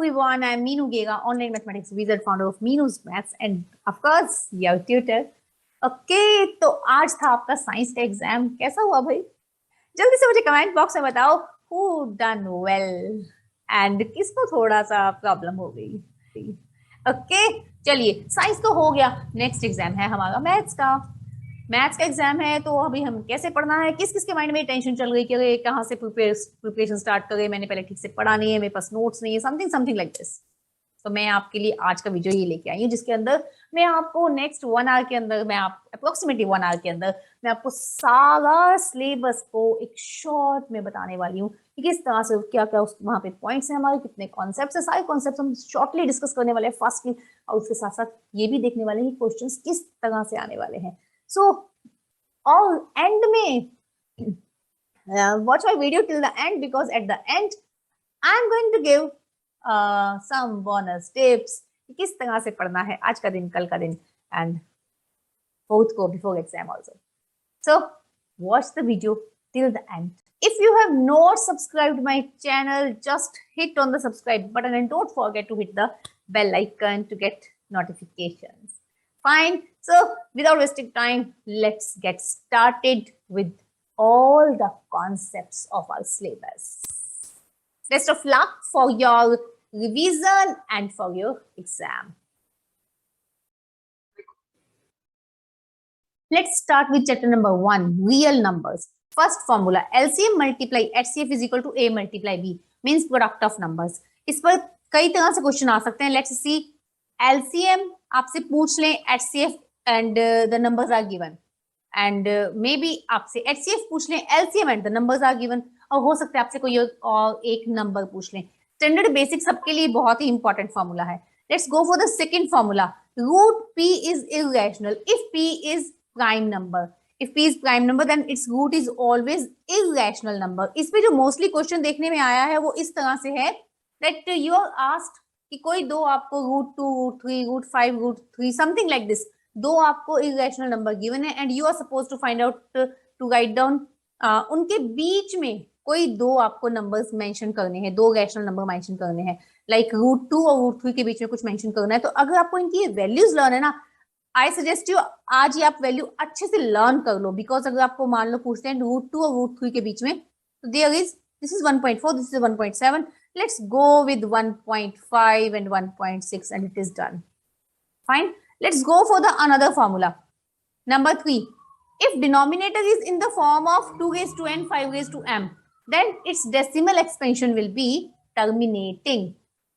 everyone, I'm Meenu Gega, online mathematics wizard, founder of Meenu's Maths, and of course, your tutor. Okay, तो आज था आपका science का exam, कैसा हुआ भाई? जल्दी से मुझे कमेंट बॉक्स में बताओ who done well and किसको थोड़ा सा प्रॉब्लम हो गई. ओके, चलिए साइंस तो हो गया. नेक्स्ट एग्जाम है हमारा मैथ्स का एग्जाम है. तो अभी हम कैसे पढ़ना है, किस किस के माइंड में टेंशन चल रही कि कहाँ से प्रिपरेशन स्टार्ट करें, मैंने पहले ठीक से पढ़ा नहीं है, मेरे पास नोट्स नहीं है, समथिंग लाइक दिस. तो मैं आपके लिए आज का वीडियो ये लेके आई हूँ जिसके अंदर मैं आपको नेक्स्ट 1 आवर के अंदर, मैं आप अप्रोक्सीमेटली 1 आवर के अंदर मैं आपको सारा सिलेबस को एक शॉर्ट में बताने वाली हूँ कि किस तरह से क्या क्या वहाँ पे पॉइंट्स हैं हमारे, कितने कॉन्सेप्ट्स हैं. सारे कॉन्सेप्ट्स हम शॉर्टली डिस्कस करने वाले हैं फास्टली, और उसके साथ साथ ये भी देखने वाले हैं कि क्वेश्चंस किस तरह से आने वाले हैं. सो और एंड में watch my video till the end, because at the end I'm going to give some bonus tips कि किस तरह से पढ़ना है आज का दिन, कल का दिन, and both को before exam also. So watch the video till the end. If you have not subscribed my channel, just hit on the subscribe button and don't forget to hit the bell icon to get notifications. Fine. So without wasting time, let's get started with all the concepts of our syllabus. Best of luck for your revision and for your exam. Let's start with chapter number 1, real numbers. First formula, LCM multiply HCF is equal to A multiply B, means product of numbers. इस पर कई तरह से question आ सकते हैं. Let's see, LCM आपसे पूछ लें HCF and the numbers are given, and maybe आपसे HCF पूछ लें LCM and the numbers are given, और हो सकता है आपसे कोई और एक नंबर पूछ लें. स्टैंडर्ड बेसिक सबके लिए बहुत ही इंपॉर्टेंट फॉर्मूला है. Let's go for the second formula. Root P is irrational if P is prime number. If P is prime number, then its root is always irrational number. इस पे जो mostly question देखने में आया है वो इस तरह से है that you are asked कि कोई दो आपको √2, √3, √5, √3 समथिंग लाइक दिस, दो आपको इरेशनल नंबर गिवन है and you are suppose to find out to write down उनके बीच में कोई दो आपको नंबर्स मेंशन करने हैं, दो रैशनल नंबर मेंशन करने हैं, लाइक √2 और √3 के बीच में कुछ मेंशन करना है. तो अगर आपको इनकी वैल्यूज लर्न है ना, आई सजेस्ट यू आज ही आप वैल्यू अच्छे से लर्न कर लो, बिकॉज अगर आपको मान लो पूछते हैं √2 और √3 के बीच में, तो there is this is 1.4, this is 1.7, let's go with 1.5 and 1.6 and it is done. Fine. Let's go for the another formula. Number 3. If denominator is in the form of 2 raised to n, 5 raised to m, then its decimal expansion will be terminating.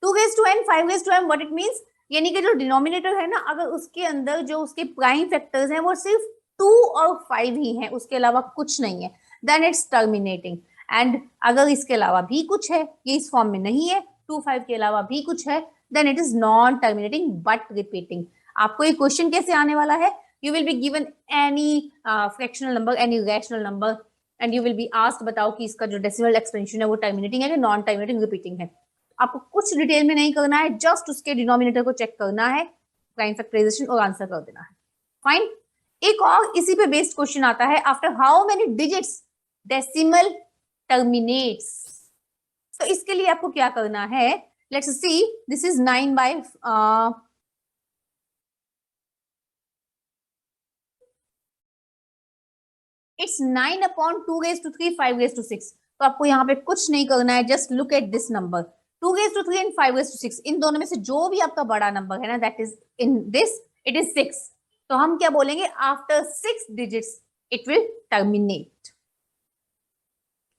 2 raised to n, 5 raised to m, what it means? यानी कि जो denominator है ना, अगर उसके अंदर जो उसके प्राइम फैक्टर्स हैं वो सिर्फ 2 और 5 ही हैं, उसके अलावा कुछ नहीं है, then it's terminating. एंड अगर इसके अलावा भी कुछ है, ये इस फॉर्म में नहीं है, 2, 5 के अलावा भी कुछ है, then it is non terminating but repeating. आपको ये क्वेश्चन कैसे आने वाला है? You will be given any fractional number, any rational number, and you will be asked बताओ कि इसका जो डेसिमल एक्सपेंशन है वो टर्मिनेटिंग है कि नॉन टर्मिनेटिंग रिपीटिंग है. आपको कुछ डिटेल में नहीं करना है, जस्ट उसके डिनोमिनेटर को चेक करना है, प्राइम फैक्टराइजेशन और आंसर कर देना है. फाइन. एक और इसी पे बेस्ड क्वेश्चन आता है, after how many digits decimal terminates. तो इसके लिए आपको क्या करना है? Let's see, this is 9 by it's 9 upon 2 raised to 3, 5 raised to 6. तो आपको यहाँ पे कुछ नहीं करना है, just look at this number 2 raised to 3 and 5 raised to 6. इन दोनों में से जो भी आपका बड़ा नंबर है ना, that is in this it is 6. तो हम क्या बोलेंगे? After 6 digits it will terminate.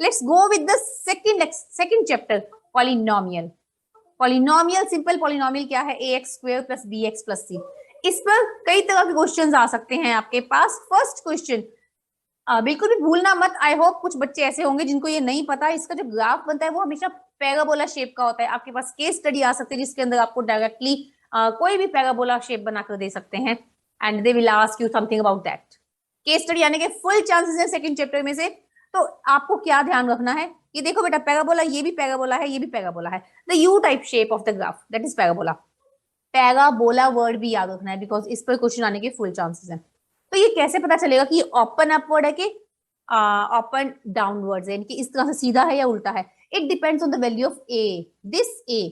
Let's go with the second chapter, polynomial. Polynomial, simple polynomial क्या है? ax square plus bx plus c. इस पर कई तरह के क्वेश्चंस आ सकते हैं आपके पास. फर्स्ट क्वेश्चन बिल्कुल भी भूलना मत. आई होप कुछ बच्चे ऐसे होंगे जिनको ये नहीं पता, इसका जो ग्राफ बनता है वो हमेशा पैराबोला शेप का होता है. आपके पास केस स्टडी आ सकते हैं जिसके अंदर आपको डायरेक्टली कोई भी पैराबोला शेप बनाकर दे सकते हैं, and they will ask you something about that. Case study आने के फुल चांसेस है सेकंड चैप्टर में से. तो आपको क्या ध्यान रखना है? ये देखो बेटा, पैराबोला, ये भी पैराबोला है, ये भी पैराबोला है. The you type shape of the graph, that is parabola. Parabola word भी याद रखना है, बिकॉज इस पर क्वेश्चन आने के फुल चांसेस हैं. तो ये कैसे पता चलेगा कि ये ओपन अपवर्ड है कि ओपन डाउनवर्ड्स है, यानी कि इस तरह से सीधा है या उल्टा है? It depends on the value of A. This A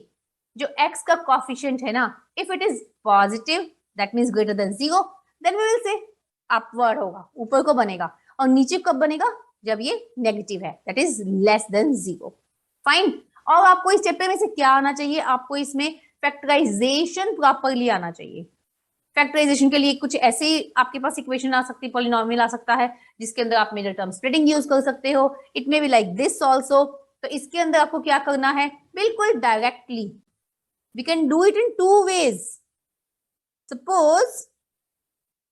जो x का कोफिशिएंट है ना, if it is positive that means greater than 0, then we will say upward होगा, ऊपर को बनेगा, और नीचे कब बनेगा, जब ये नेगेटिव है, that is less than 0। Fine. और आपको इस चैप्टर में से क्या आना चाहिए, आपको इसमें फैक्टराइजेशन प्रॉपरली आना चाहिए। फैक्टराइजेशन के लिए कुछ ऐसे ही आपके पास इक्वेशन आ सकती है, पॉलिनोमियल आ सकता है, जिसके अंदर आप मेजर टर्म स्प्लिटिंग यूज कर सकते हो। It may be like this also. तो इसके अंदर आपको क्या करना है, बिल्कुल directly we can do it in 2 ways. Suppose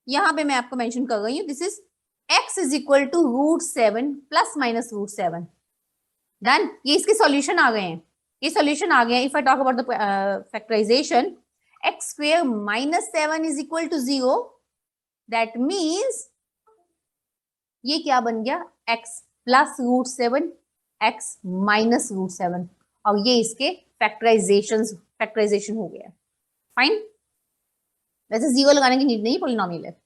यहां पे मैं आपको मेंशन कर रही हूं, this is x is equal to √7 plus minus √7। Done. ये इसके सॉल्यूशन आ गए हैं, ये सॉल्यूशन आ गए हैं। If I talk about the factorisation, x square minus 7 is equal to 0, that means ये क्या बन गया, x plus √7 x minus √7, और ये इसके फैक्टराइजेशन हो गया। फाइन। वैसे 0 लगाने की नीड नहीं, पॉलिनोमियल है,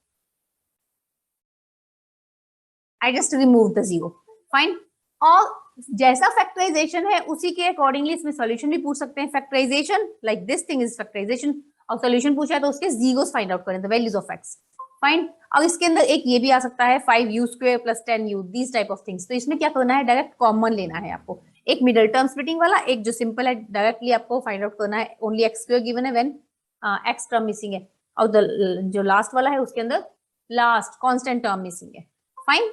I just remove the 0। Fine. और जैसा फैक्टराइजेशन है उसी के अकॉर्डिंगली इसमें सॉल्यूशन भी पूछ सकते हैं। Factorisation like this thing is factorisation, और सॉल्यूशन पूछा है तो उसके जीरोस फाइंड आउट करें, the values of x। Fine. और इसके अंदर एक ये भी आ सकता है 5u² + 10u, this type of things. तो इसमें क्या करना है, डायरेक्ट कॉमन लेना है आपको, एक मिडिल टर्म स्प्लिटिंग वाला, एक जो सिंपल है, डायरेक्टली आपको फाइंड आउट करना है। ओनली x² गिवन है व्हेन x टर्म मिसिंग है, और जो लास्ट वाला है उसके अंदर लास्ट कांस्टेंट टर्म मिसिंग है। फाइन।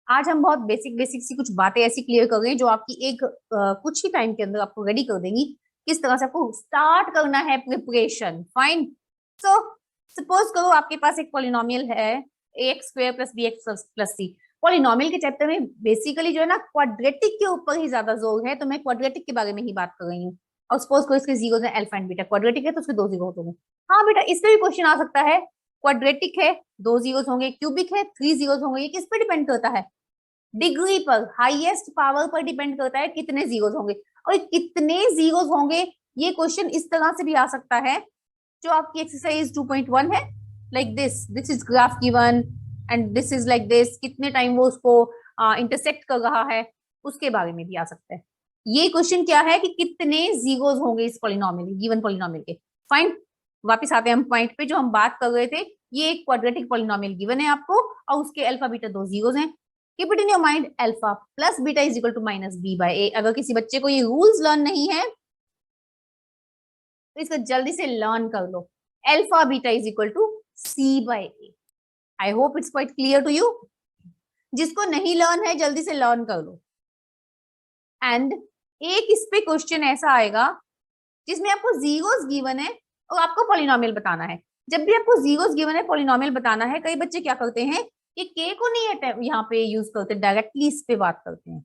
आज हम बहुत बेसिक बेसिक सी कुछ बातें ऐसी क्लियर कर रहे हैं जो आपकी एक कुछ ही टाइम के अंदर आपको रेडी कर देंगी, किस तरह से आपको स्टार्ट करना है प्रिपरेशन। फाइन। सो सपोज करो आपके पास एक पॉलिनोमियल है ax² + bx + c। पॉलिनोमियल के चैप्टर में बेसिकली जो है ना क्वाड्रेटिक के ऊपर ही ज्यादा जोर है, तो मैं क्वाड्रेटिक के बारे में ही बात कर रही हूँ। और सपोज करो इसके जीरोस हैं अल्फा एंड बीटा, क्वाड्रेटिक है तो उसके 2 जीरोस होंगे। हाँ बेटा, इस पे भी क्वेश्चन आ सकता है, क्वाड्रेटिक है 2 जीरोस होंगे, क्यूबिक है 3 जीरोस होंगे। ये किस पे डिपेंड करता है, डिग्री पर, हाईएस्ट पावर पर डिपेंड करता है कितने जीरोस होंगे। और कितने जीरोस होंगे ये क्वेश्चन इस तरह से भी आ सकता है, जो आपकी एक्सरसाइज 2.1 है, like this is graph given and this is like this, कितने टाइम वो उसको इंटरसेक्ट कर रहा है, उसके बारे में भी आ सकता है। ये क्वेश्चन क्या है कि कितने जीरोस होंगे इस पॉलिनोमियल, गिवन पॉलिनोमियल के। फाइन। वापस आते हैं हम पॉइंट पे जो हम बात कर रहे थे। ये एक क्वाड्रेटिक पॉलिनोमियल गिवन है आपको, और उसके अल्फा बीटा 2 जीरोस हैं। Keep it in your mind, alpha plus beta is equal to -b/a। अगर किसी बच्चे को ये रूल्स लर्न नहीं है तो इसको जल्दी से लर्न कर लो। Alpha beta is equal to c/a। I hope it's quite clear to you. जिसको नहीं लर्न है जल्दी से लर्न कर लो। एंड एक इस पे क्वेश्चन ऐसा आएगा जिसमें आपको जीरोस गिवन है और आपको पॉलिनोमियल बताना है। जब भी आपको जीरोस गिवन है, पॉलिनोमियल बताना है, कई बच्चे क्या करते हैं कि के को नहीं यहाँ पे यूज करते, डायरेक्टली इस पे बात करते हैं।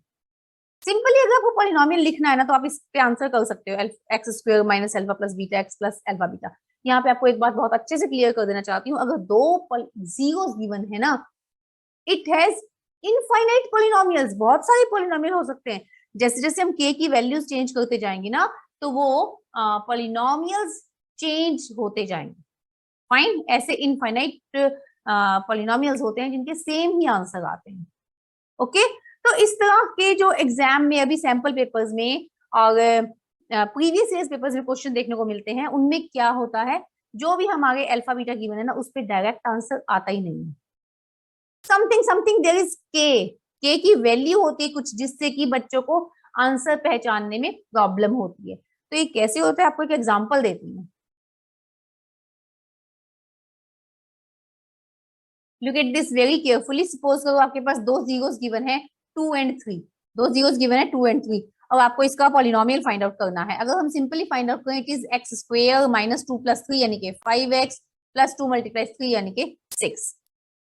सिंपली अगर आपको पॉलिनोमियल लिखना है ना तो आप इस पे आंसर कर सकते हो, x² - alpha + beta x + alpha beta. यहाँ पे आपको एक बात बहुत अच्छे से क्लियर कर देना चाहती हूँ, अगर 2 जीरोस गिवन है ना, इट हैज इनफाइनाइट पॉलिनोमियल्स, बहुत सारे पॉलिनोमियल हो सकते हैं। जैसे जैसे हम के की वैल्यूज चेंज करते जाएंगे ना, तो वो पॉलिनोमियल्स चेंज होते जाएंगे। फाइन। ऐसे इनफाइनाइट पॉलिनोमियल्स होते हैं जिनके सेम ही आंसर आते हैं। ओके। तो इस तरह के जो एग्जाम में अभी सैंपल पेपर्स में और प्रीवियस ईयर्स पेपर्स में क्वेश्चन देखने को मिलते हैं, उनमें क्या होता है, जो भी हमारे अल्फा बीटा गिवन है ना, उस पर डायरेक्ट आंसर आता ही नहीं है। समथिंग देयर इज के की वैल्यू होती है कुछ, जिससे कि बच्चों को आंसर पहचानने में प्रॉब्लम होती है। तो ये कैसे होता है, आपको एक एग्जांपल देती हूँ। Look at this very carefully. Suppose करो आपके पास 2 जीरोस गिवन है 2 and 3, 2 जीरोस गिवन है 2 and 3, और आपको इसका पॉलिनोमियल फाइंड आउट करना है। अगर हम सिंपली फाइंड आउट करें, इट इज x² - 2 + 3 यानी कि 5x + 2 × 3 यानी कि 6।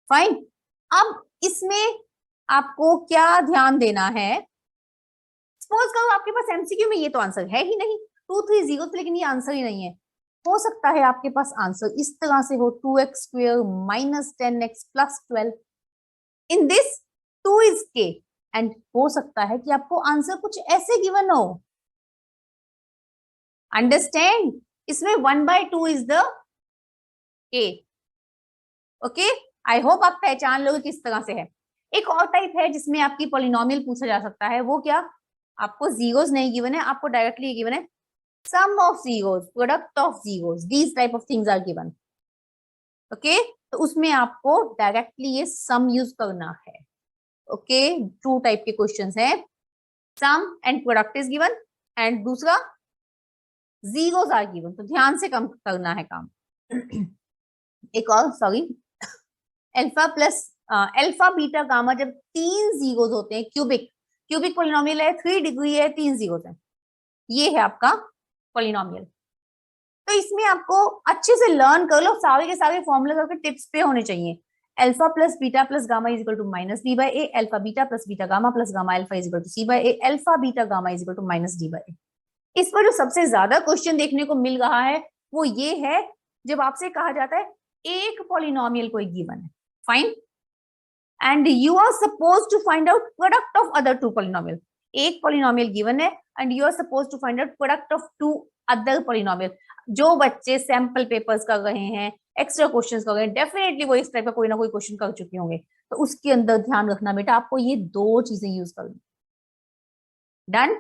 फाइन। अब इसमें आपको क्या ध्यान देना है, सपोज करो आपके पास एमसीक्यू में ये तो आंसर है ही नहीं, 2 3 जीरो, लेकिन ये आंसर ही नहीं है। हो सकता है आपके पास आंसर इस तरह से हो, 2x² - 10x + 12। In this 2 is k, and हो सकता है कि आपको आंसर कुछ ऐसे गिवन हो। अंडरस्टैंड, इसमें 1/2 is the k। Okay. I hope आप पहचान लोगे किस तरह से है। एक और टाइप है जिसमें आपकी पॉलिनोमियल पूछा जा सकता है, वो क्या, आपको जीरोस नहीं गिवन है, आपको डायरेक्टली गिवन है sum of zeros, product of zeros, these type of things are given. Okay, तो उसमें आपको डायरेक्टली ये सम यूज करना है। ओके, टू टाइप के क्वेश्चंस हैं, sum and product is given and दूसरा जीरोस आर गिवन, तो ध्यान से कम करना है काम। एक और, sorry, alpha plus alpha beta gamma, जब 3 जीरोस होते हैं, क्यूबिक क्यूबिक पॉलिनोमियल है, 3 डिग्री है, 3 जीरोस है, ये है आपका पॉलिनोमियल। तो इसमें आपको अच्छे से लर्न कर लो, सारे के सारे फॉर्मूले आपके टिप्स पे होने चाहिए। Alpha plus beta plus gamma is equal to minus B by A, alpha beta plus beta gamma plus gamma alpha is equal to C by A, alpha beta gamma is equal to minus D by A. इस पर जो सबसे ज्यादा question देखने को मिल रहा है वो ये है, जब आपसे कहा जाता है एक पॉलिनोमियल कोई गिवन है, fine, and you are suppose to find out product of other two polynomial. एक पॉलिनोमियल गिवन है and you are suppose to find out product of two other polynomial. जो बच्चे सैंपल पेपर्स कर रहे हैं, extra questions कर रहे हैं, डेफिनेटली वो इस टाइप का कोई ना कोई क्वेश्चन कर चुके होंगे, तो उसके अंदर ध्यान रखना बेटा, आपको ये दो चीजें यूज करनी। डन,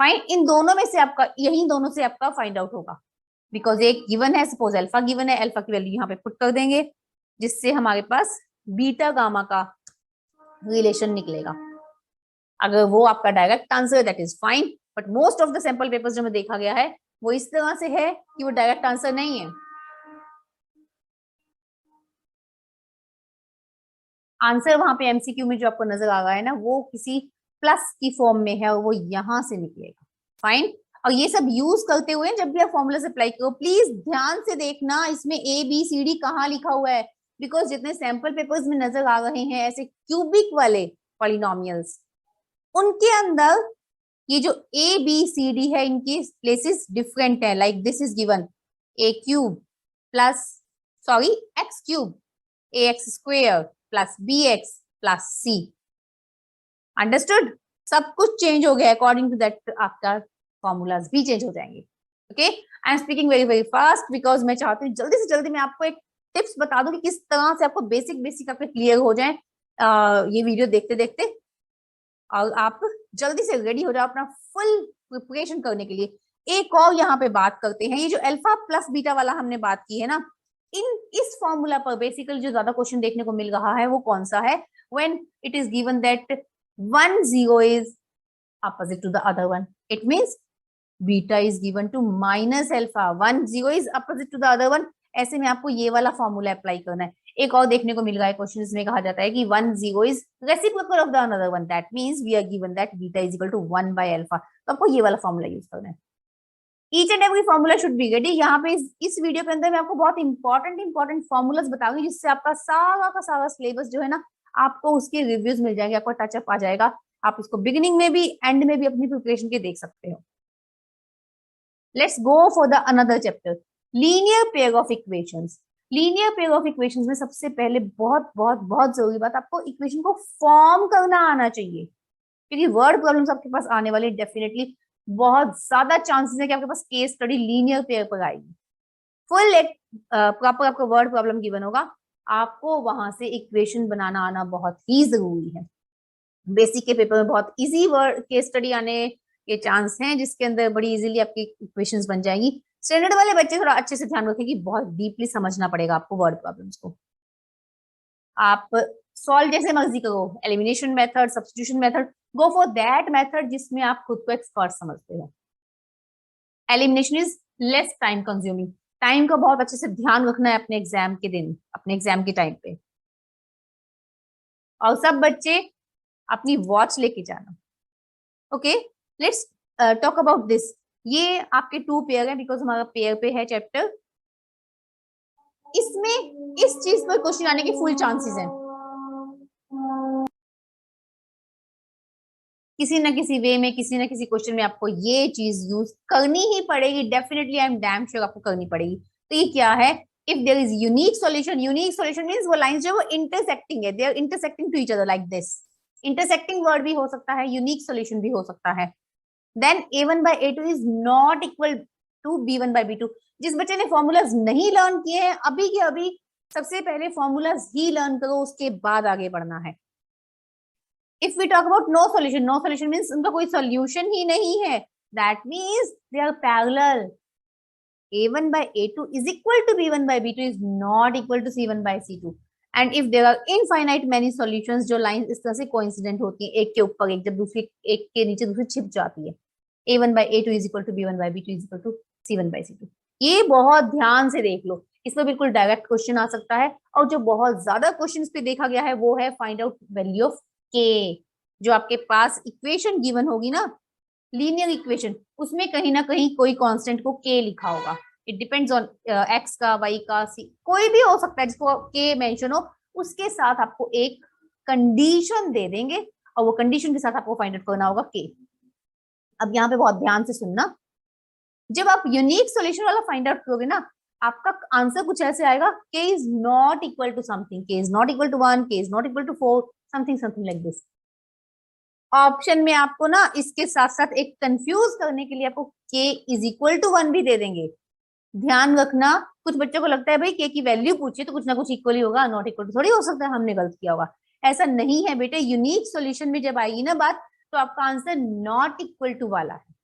फाइन, इन दोनों में से आपका, यही दोनों से आपका फाइंड आउट होगा, बिकॉज एक गिवन है, सपोज अल्फा गिवन है, अल्फा की वैल्यू यहाँ पे पुट कर देंगे, जिससे हमारे पास बीटा गामा का रिलेशन निकलेगा। अगर वो आपका direct answer, that is fine, but most of the sample papers जो में देखा गया है वो इस तरह से है कि वो डायरेक्ट आंसर नहीं है। आंसर वहां पे एमसीक्यू में जो आपको नजर आ रहा है ना, वो किसी प्लस की फॉर्म में है और वो यहां से निकलेगा, फाइन। और ये सब यूज करते हुए जब भी आप फॉर्मूला अप्लाई करो, प्लीज ध्यान से देखना इसमें ए बी सी डी कहाँ लिखा हुआ है, बिकॉज जितने सैंपल पेपर्स में नजर आ रहे हैं ऐसे क्यूबिक वाले पॉलिनोमियल्स, उनके अंदर ये जो ए बी सी डी है इनकी प्लेसेस डिफरेंट है। Like this is given a cube plus, sorry, x cube, a x square plus b x plus c. Understood? सब कुछ चेंज हो गया, अकॉर्डिंग टू दैट आपका फॉर्मूलाज भी चेंज हो जाएंगे। Okay, I am speaking very very fast because मैं चाहती हूँ जल्दी से जल्दी मैं आपको एक टिप्स बता दूं कि किस तरह से आपको बेसिक बेसिक आपके क्लियर हो जाए ये वीडियो देखते देखते, और आप जल्दी से रेडी हो जाओ अपना फुल प्रिपरेशन करने के लिए। एक और यहाँ पे बात करते हैं, ये जो अल्फा प्लस बीटा वाला हमने बात की है ना, इस फॉर्मूला पर बेसिकली जो ज्यादा क्वेश्चन देखने को मिल रहा है वो कौन सा है, when it is given that one zero is opposite to the other one, it means beta is given to minus alpha, one zero is opposite to the other one। ऐसे में आपको ये वाला फॉर्मूला अप्लाई करना है। एक और देखने को मिल रहा है क्वेश्चन, इसमें कहा जाता है कि one zero is reciprocal of the another one, that means we are given that beta is equal to 1 by alpha, तो आपको ये वाला फॉर्मूला यूज करना है। Each and every formula should be ready. यहाँ पे इस वीडियो के अंदर मैं आपको बहुत इंपॉर्टेंट फॉर्मूलाज बताऊंगी, जिससे आपका सारा का सारा सिलेबस जो है ना, आपको उसके रिव्यूज मिल जाएंगे, आपको टचअप आ जाएगा, आप इसको बिगिनिंग में भी एंड में भी अपनी प्रिपरेशन के देख सकते हो। Let's go for the another chapter, linear pair of equations. Linear pair of equations में सबसे पहले बहुत बहुत बहुत जरूरी बात, आपको इक्वेशन को फॉर्म करना आना चाहिए, क्योंकि वर्ड प्रॉब्लम्स आपके पास आने वाले, डेफिनेटली बहुत ज्यादा चांसेस है कि आपके पास केस स्टडी लीनियर पेयर पर आएगी। फुल एक प्रॉपर आपका वर्ड प्रॉब्लम गिवन होगा, आपको वहां से इक्वेशन बनाना आना बहुत ही जरूरी है। बेसिक के पेपर में बहुत इजी वर्ड केस स्टडी आने के चांस हैं, जिसके अंदर बड़ी इजीली आपकी इक्वेशंस बन जाएंगी। स्टैंडर्ड वाले बच्चे थोड़ा अच्छे से ध्यान रखें कि बहुत डीपली समझना पड़ेगा आपको वर्ड प्रॉब्लम्स को। आप सॉल्व जैसे मर्जी करो, elimination method, substitution method, go for that method जिसमें आप खुद को एक्सपर्ट समझते हो। Elimination is less time consuming, time का बहुत अच्छे से ध्यान रखना है अपने एग्जाम के दिन, अपने एग्जाम के टाइम पे। और सब बच्चे अपनी वॉच लेके जाना। Okay, let's talk about this. ये आपके 2 पेयर है, बिकॉज हमारा पेयर पे है चैप्टर। इसमें इस चीज पर क्वेश्चन आने के फुल चांसेस हैं, किसी ना किसी वे में, किसी ना किसी क्वेश्चन में आपको ये चीज यूज करनी ही पड़ेगी, definitely I am damn sure आपको करनी पड़ेगी। तो ये क्या है, if there is unique solution, unique solution means वो लाइंस जो वो इंटरसेक्टिंग है, they are intersecting to each other like this. Intersecting word भी हो सकता है, यूनिक सॉल्यूशन भी हो सकता है। Then a1 by a2 is not equal to b1 by b2। जिस बच्चे ने फॉर्मूलाज नहीं लर्न किए हैं, अभी के अभी सबसे पहले फॉर्मूलाज ही लर्न करो, उसके बाद आगे बढ़ना है। If we talk about no solution, no solution means उनका कोई सॉल्यूशन ही नहीं है, that means they are parallel. a1 by a2 is equal to b1 by b2 is not equal to c1 by c2, and if there are infinite many solutions, जो line इस तरह से coincident होती है एक के ऊपर एक, जब दूसरी एक के नीचे दूसरी छिप जाती है, a1 by a2 is equal to b1 by b2 is equal to c1 by c2। ये बहुत ध्यान से देख लो, इस पर बिल्कुल डायरेक्ट क्वेश्चन आ सकता है। और जो बहुत ज्यादा क्वेश्चन पे देखा गया है वो है फाइंड आउट वैल्यू ऑफ के। जो आपके पास इक्वेशन गिवन होगी ना, लीनियर इक्वेशन, उसमें कहीं ना कहीं कोई कांस्टेंट को के लिखा होगा। इट डिपेंड्स ऑन एक्स का, वाई का, सी, कोई भी हो सकता है जिसको के मेंशन हो, उसके साथ आपको एक कंडीशन दे देंगे और वो कंडीशन के साथ आपको फाइंड आउट करना होगा के। अब यहाँ पे बहुत ध्यान से सुनना, जब आप यूनिक सॉल्यूशन वाला फाइंड आउट करोगे ना, आपका आंसर कुछ ऐसे आएगा, k is not equal to something, k is not equal to 1, k is not equal to 4, something something like this. Option में आपको ना इसके साथ साथ एक कंफ्यूज करने के लिए आपको के इज इक्वल टू 1 भी दे देंगे। ध्यान रखना, कुछ बच्चों को लगता है भाई के की वैल्यू पूछिए तो कुछ ना कुछ इक्वल ही होगा, नॉट इक्वल टू थोड़ी हो सकता है, हमने गलत किया होगा। ऐसा नहीं है बेटे, यूनिक सॉल्यूशन में जब आएगी ना बात, तो आपका आंसर नॉट इक्वल टू वाला है।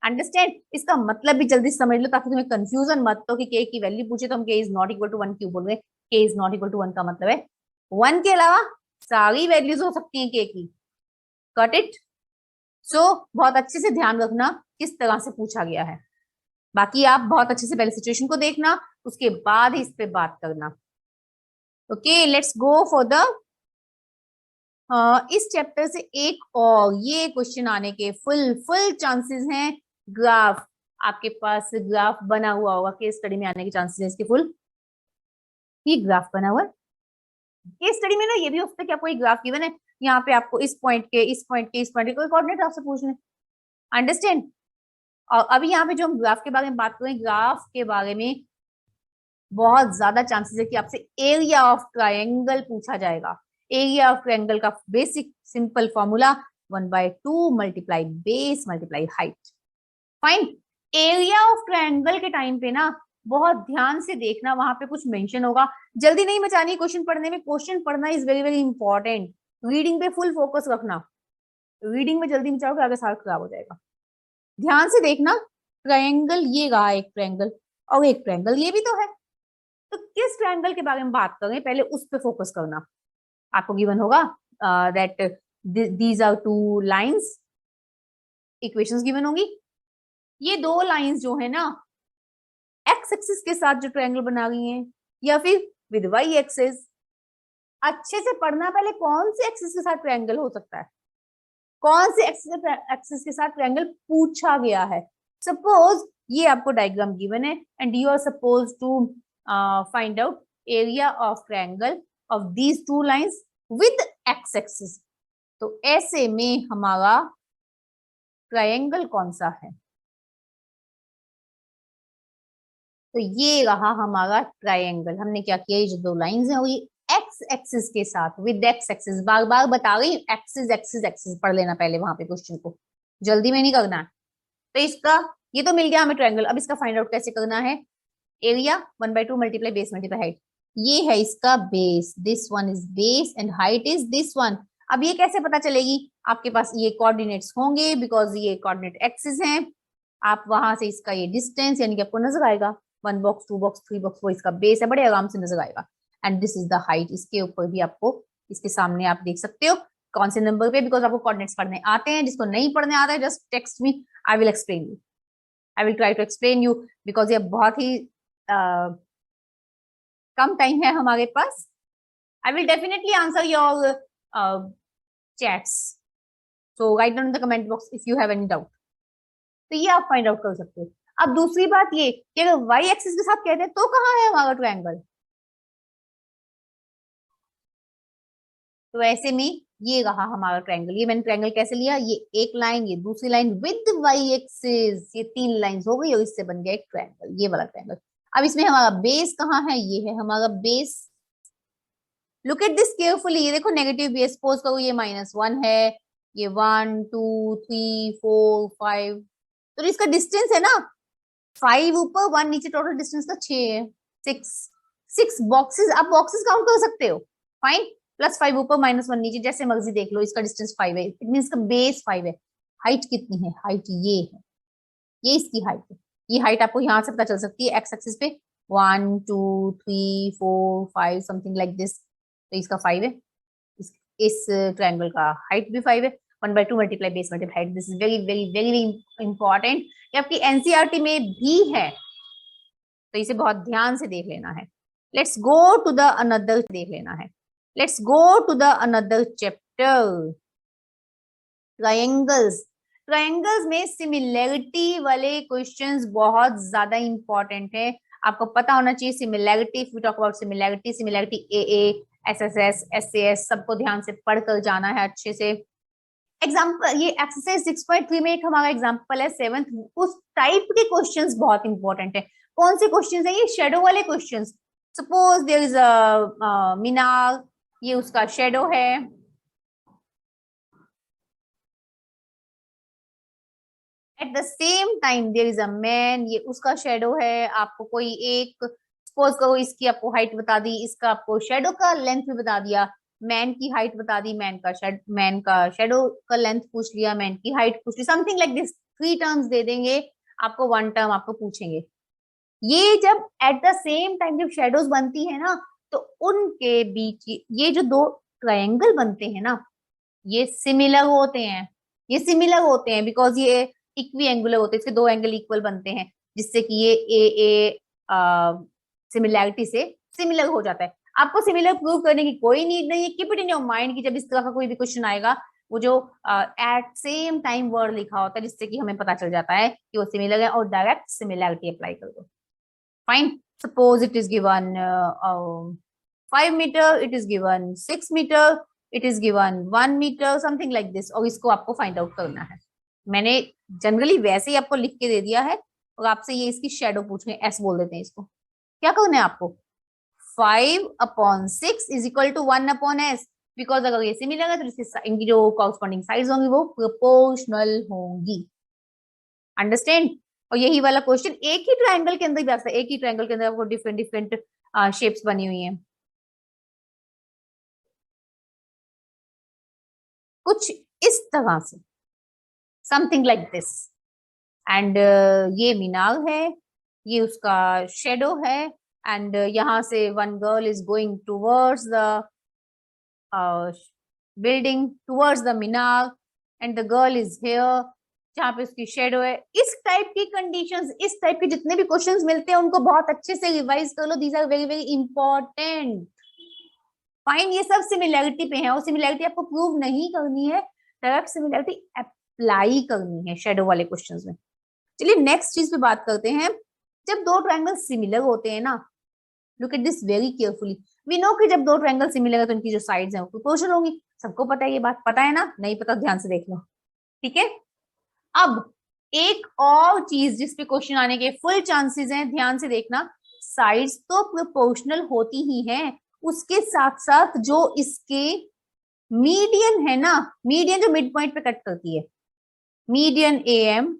अंडरस्टैंड? इसका मतलब भी जल्दी समझ लो ताकि तुम्हें कंफ्यूजन मत हो कि के की वैल्यू पूछे तो हम के इज नॉट इक्वल टू 1 क्यों बोल रहे हैं। के इज नॉट इक्वल टू 1 का मतलब है 1 के अलावा सारी वैल्यूज हो सकती हैं के की। Got it? सो बहुत अच्छे से ध्यान रखना किस तरह से पूछा गया है। बाकी आप बहुत अच्छे से पहले सिचुएशन को देखना, उसके बाद ही इस पे बात करना। Okay, let's go for the इस चैप्टर से एक और ये क्वेश्चन आने के फुल चांसेस हैं। ग्राफ, आपके पास ग्राफ बना हुआ होगा, केस स्टडी में आने के चांसेस है इसके फुल। ये ग्राफ बना हुआ है केस स्टडी में ना, ये भी हो सकता है कि आपको एक ग्राफ गिवन है, यहाँ पे आपको इस पॉइंट के इस पॉइंट के इस पॉइंट के कोई कोऑर्डिनेट आपसे पूछने। अंडरस्टैंड? और अभी यहाँ पे जो हम ग्राफ के बारे में बात करें, ग्राफ के बारे में बहुत ज्यादा चांसेस है कि आपसे एरिया ऑफ ट्रायंगल पूछा जाएगा। एरिया ऑफ ट्रायंगल का basic simple formula 1/2 multiply base multiply height. Fine. Area of triangle के टाइम पे ना बहुत ध्यान से देखना, वहां पे कुछ मेंशन होगा। जल्दी नहीं मचानी क्वेश्चन पढ़ने में, क्वेश्चन पढ़ना is very very important. Reading पे फुल फोकस रखना, रीडिंग में जल्दी मचाओगे आगे सारा खराब हो जाएगा। ध्यान से देखना, ट्रायंगल ये रहा एक ट्रायंगल और एक ट्रायंगल ये भी तो है, तो किस ट्रायंगल के बारे में बात करें पहले उस पे फोकस करना। आपको गिवन होगा that these are two lines, equations given होंगी। ये दो लाइंस जो है ना एक्स एक्सिस के साथ जो ट्रायंगल बना रही हैं या फिर विद वाई एक्सिस, अच्छे से पढ़ना पहले कौन से एक्सिस के साथ ट्रायंगल हो सकता है, कौन से एक्सिस के साथ ट्रायंगल पूछा गया है। सपोज ये आपको डायग्राम गिवन है and you are suppose to find out area of triangle of these two lines with x axis, तो ऐसे में हमारा ट्रायंगल कौन सा है, तो ये रहा हमारा ट्रायंगल। हमने क्या किया, ये जो दो लाइंस हैं वो ये एक्स एक्सिस के साथ विद एक्स एक्सिस, बार बार बता रही एक्सिस एक्सिस एक्सिस पढ़ लेना पहले वहां पे क्वेश्चन को, जल्दी में नहीं करना है। तो इसका ये तो मिल गया हमें ट्रायंगल। अब इसका फाइंड आउट कैसे करना है, area 1/2 multiply base multiply height. ये है इसका base, this one is base and height is this one. अब ये कैसे पता चलेगी, आपके पास ये कोऑर्डिनेट्स होंगे बिकॉज ये कोऑर्डिनेट एक्सिस हैं। आप वहां से इसका ये डिस्टेंस यानी कि आपको नजर आएगा 1 बॉक्स 2 बॉक्स 3 बॉक्स, वो इसका बेस है, बड़े आराम से नजर आएगा। And this is the height, इसके ऊपर भी आपको इसके सामने आप देख सकते हो कौन से नंबर पे, बिकॉज आपको कोऑर्डिनेट्स पढ़ने आते हैं। जिसको नहीं पढ़ने आता है just text me, I will explain you, I will try to explain you, because ये बहुत ही कम टाइम है हमारे पास। I will definitely answer your chats, so write down in the comment box if you have any doubt. तो ये आप फाइंड आउट कर सकते हो। अब दूसरी बात ये कि अगर वाई एक्सिस के साथ कहते हैं तो कहाँ है हमारा ट्रायंगल, तो ऐसे में ये रहा हमारा ट्रायंगल। ये मैंने ट्रायंगल कैसे लिया, ये एक लाइन, ये दूसरी लाइन विद वाई एक्सिस, ये 3 लाइंस हो गई और इससे बन गया एक ट्रायंगल, ये वाला ट्रायंगल। अब इसमें हमारा बेस कहाँ है, ये है हमारा base. Look at this carefully, ये देखो नेगेटिव बेस, सपोज करो ये -1 है, ये 1 2 3 4 5, तो इसका डिस्टेंस है ना 5 ऊपर 1 नीचे, टोटल डिस्टेंस का 6 है, 6 6 बॉक्सेस, आप बॉक्सेस काउंट कर सकते हो, फाइन। +5 ऊपर, -1 नीचे, जैसे मर्जी देख लो। इसका डिस्टेंस 5 है, इट मीन इसका बेस 5 है। हाइट कितनी है? हाइट ये है, ये इसकी हाइट है। ये हाइट आपको यहाँ से पता चल सकती है एक्स एक्सिस पे, 1 2 3 4 5 समथिंग लाइक दिस। तो इसका 5 है, इस ट्रायंगल का हाइट भी 5 है। 1/2 multiply base multiply height. This is very very very important, ये आपकी एनसीईआरटी में भी है, तो इसे बहुत ध्यान से देख लेना है। Let's go to the another, देख लेना है। Let's go to the another chapter, triangles. Triangles में सिमिलैरिटी वाले क्वेश्चंस बहुत ज्यादा इंपॉर्टेंट है, आपको पता होना चाहिए similarity. If we talk about similarity, similarity A, SSS, SS, सबको ध्यान से पढ़कर जाना है अच्छे से। एग्जाम्पल, ये एक्सरसाइज 6.3 में एक हमारा एग्जाम्पल है 7th, उस टाइप के क्वेश्चंस बहुत इंपॉर्टेंट है। कौन से क्वेश्चंस है ये? शेडो वाले questions. Suppose there is a minar, ये उसका शेडो है। At the same time there is a man, ये उसका शेडो है। आपको कोई एक, सपोज करो इसकी आपको हाइट बता दी, इसका आपको शेडो का लेंथ भी बता दिया, मैन की हाइट बता दी, मैन का शेडो का लेंथ पूछ लिया, मैन की हाइट पूछ ली, समथिंग लाइक दिस। 3 टर्म्स दे देंगे आपको, 1 टर्म आपको पूछेंगे। ये जब एट द सेम टाइम जब शेडोज बनती है ना, तो उनके बीच ये जो दो ट्रायंगल बनते हैं ना, ये सिमिलर होते हैं। ये सिमिलर होते हैं बिकॉज ये इक्वी एंगुलर होते हैं, इसके 2 एंगल इक्वल बनते हैं, जिससे कि ये ए सिमिलैरिटी से सिमिलर हो जाता है। आपको सिमिलर प्रूव करने की कोई नीड नहीं है। Keep it in your mind कि जब इस तरह का कोई भी क्वेश्चन आएगा, वो जो एट सेम टाइम वर्ड लिखा होता है, जिससे कि हमें पता चल जाता है कि वो सिमिलर है, और डायरेक्ट सिमिलैरिटी अप्लाई कर दो। Fine. Suppose it is given 5 metre, it is given 6 metre, it is given 1 metre, something like this, और इसको आपको फाइंड आउट करना है। मैंने जनरली वैसे ही आपको लिख के दे दिया है, और आपसे ये इसकी शेडो पूछ रहे हैं, एस बोल देते हैं इसको। क्या करना है आपको? 5/6 is equal to 1/s, because अगर ये सिमिलर है तो इनकी जो कॉरस्पॉन्डिंग साइड्स होंगी वो प्रोपोर्शनल होंगी। अंडरस्टैंड? और यही वाला क्वेश्चन एक ही ट्रायंगल के अंदर भी आ सकता है, एक ही ट्रायंगल के अंदर आपको डिफरेंट डिफरेंट शेप्स बनी हुई हैं, कुछ इस तरह से, समथिंग लाइक दिस। एंड ये मीनार है, ये उसका शेडो है, एंड यहाँ से one girl is going towards the building, towards the Minar, and the girl is here, जहाँ पे उसकी शेडो है। इस टाइप की कंडीशंस, इस टाइप के जितने भी क्वेश्चंस मिलते हैं उनको बहुत अच्छे से रिवाइज कर लो। These are very very important. Fine, ये सब सिमिलैरिटी पे है, और सिमिलैरिटी आपको प्रूव नहीं करनी है, डायरेक्ट सिमिलैरिटी अप्लाई करनी है शेडो वाले क्वेश्चंस में। चलिए नेक्स्ट चीज पे बात करते हैं। जब दो ट्रायंगल सिमिलर होते हैं ना, look at this very carefully. We know कि जब दो ट्रायंगल सिमिलर है तो उनकी जो साइड्स हैं वो प्रोपोर्शनल होंगी। सबको पता है, ये बात पता है ना? नहीं पता ध्यान से देख लो, ठीक है। अब एक और चीज जिसपे क्वेश्चन आने के फुल चांसेस हैं, ध्यान से देखना। साइड्स तो प्रोपोर्शनल होती ही हैं, उसके साथ साथ जो इसके मीडियन है ना, मीडियन जो मिड पॉइंट पे कट करती है, मीडियन AM,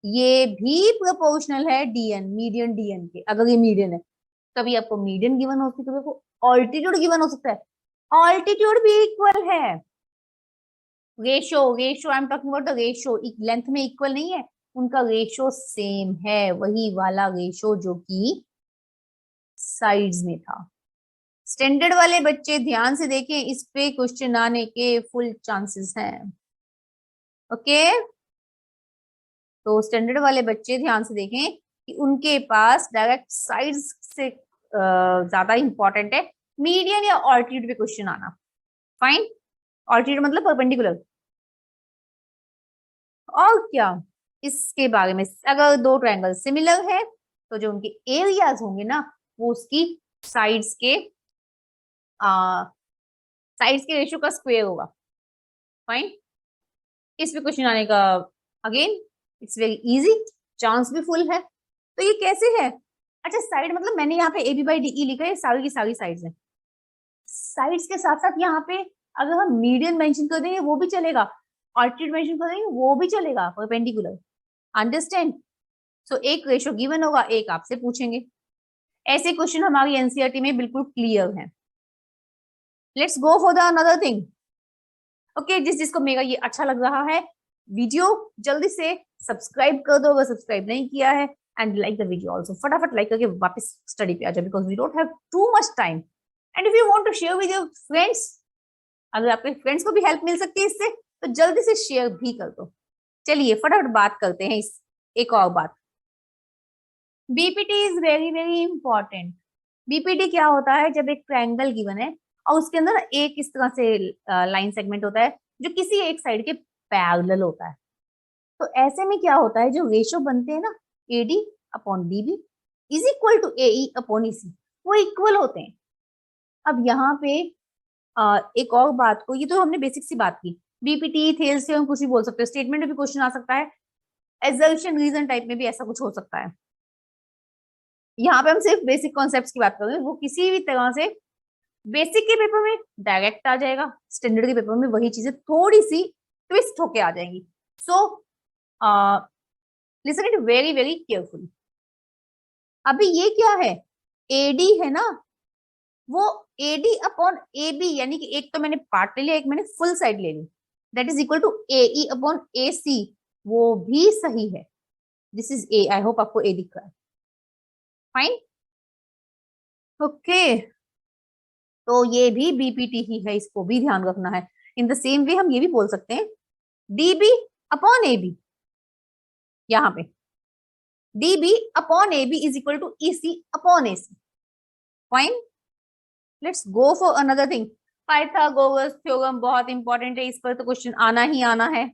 ये भी प्रोपोर्शनल है DN, मीडियन DN के। अगर ये मीडियन है, कभी आपको मीडियन गिवन हो सकती है, कभी आपको ऑल्टीट्यूड गिवन हो सकता है, ऑल्टीट्यूड भी इक्वल है। Ratio, ratio, I am talking about the ratio, length में इक्वल नहीं है, उनका रेशो सेम है, वही वाला रेशो जो कि साइड्स में था। स्टैंडर्ड वाले बच्चे ध्यान से देखें, इस पे क्वेश्चन आने के फुल चांसेस हैं। ओके, तो स्टैंडर्ड वाले बच्चे ध्यान से देखें कि उनके पास डायरेक्ट साइड्स से ज्यादा इंपॉर्टेंट है मीडियन या ऑल्टीट्यूड पे क्वेश्चन आना। फाइन, ऑल्टीट्यूड मतलब परपेंडिकुलर। और क्या इसके बारे में, अगर दो ट्रायंगल सिमिलर है तो जो उनके एरियाज होंगे ना, वो उसकी साइड्स के रेशियो का स्क्वायर होगा। फाइन, इस पे क्वेश्चन आने का again it's very easy, chance भी फुल है। तो ये कैसे है? अच्छा, साइड मतलब मैंने यहाँ पे AB/DE लिखा है, सारी की सारी साइड्स हैं। साइड्स के साथ साथ यहाँ पे अगर हम मीडियन मेंशन कर देंगे वो भी चलेगा, ऑल्टीट्यूड मेंशन कर देंगे वो भी चलेगा, परपेंडिकुलर। अंडरस्टैंड? सो एक रेशियो गिवन होगा, एक आपसे पूछेंगे। ऐसे क्वेश्चन हमारी एनसीईआरटी में बिल्कुल क्लियर है। Let's go for the another thing. Okay, जिसको मेरा ये अच्छा लग रहा है वीडियो, जल्दी से सब्सक्राइब कर दो अगर सब्सक्राइब नहीं किया है, and like the video also. फटाफट लाइक करके वापस स्टडी पे आ जाओ, because we don't have too much time. And if you want to share with your friends, अगर आपके फ्रेंड्स को भी हेल्प मिल सकती है इससे, तो जल्दी से शेयर भी कर दो। चलिए फटाफट बात करते हैं इस एक और बात। BPT is very very important. BPT क्या होता है? जब एक ट्रायंगल गिवन है और उसके अंदर एक इस तरह से लाइन सेगमेंट होता है जो किसी एक साइड के पैरेलल होता है, तो ऐसे में क्या होता है, जो रेशो बनते हैं ना, AD upon DB is equal to AE upon EC, वो इक्वल होते हैं। अब यहाँ पे एक और बात को, ये तो हमने बेसिक सी बात की, बीपीटी थेल्स से हम कुछ भी बोल सकते हो, स्टेटमेंट में भी क्वेश्चन आ सकता है, एजर्शन रीजन टाइप में भी ऐसा कुछ हो सकता है। यहाँ पे हम सिर्फ बेसिक कॉन्सेप्ट्स की बात कर रहे हैं, वो किसी भी तरह से बेसिक के पेपर में डायरेक्ट आ जाएगा, स्टैंडर्ड के पेपर में वही चीजें थोड़ी सी ट्विस्ट होके आ जाएंगी। So listen it very very carefully. अभी ये क्या है? एडी है ना, वो एडी अपॉन ए बी, यानी कि एक तो मैंने पार्ट ले लिया, एक मैंने फुल साइड ले ली, that is equal to AE upon A C, वो भी सही है। This is a, I hope आपको ए दिख रहा है। फाइन, ओके, तो ये भी बीपीटी ही है, इसको भी ध्यान रखना है। इन द सेम वे हम ये भी बोल सकते हैं डीबी अपॉन ए बी, यहाँ पे DB upon A B is equal to EC upon AC. Fine, let's go for another thing. Pythagoras theorem बहुत इंपॉर्टेंट है, इस पर तो क्वेश्चन आना ही आना है,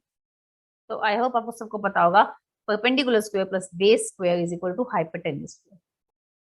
तो आई होप आपको सबको पता होगा। Perpendicular square plus base square is equal to hypotenuse square.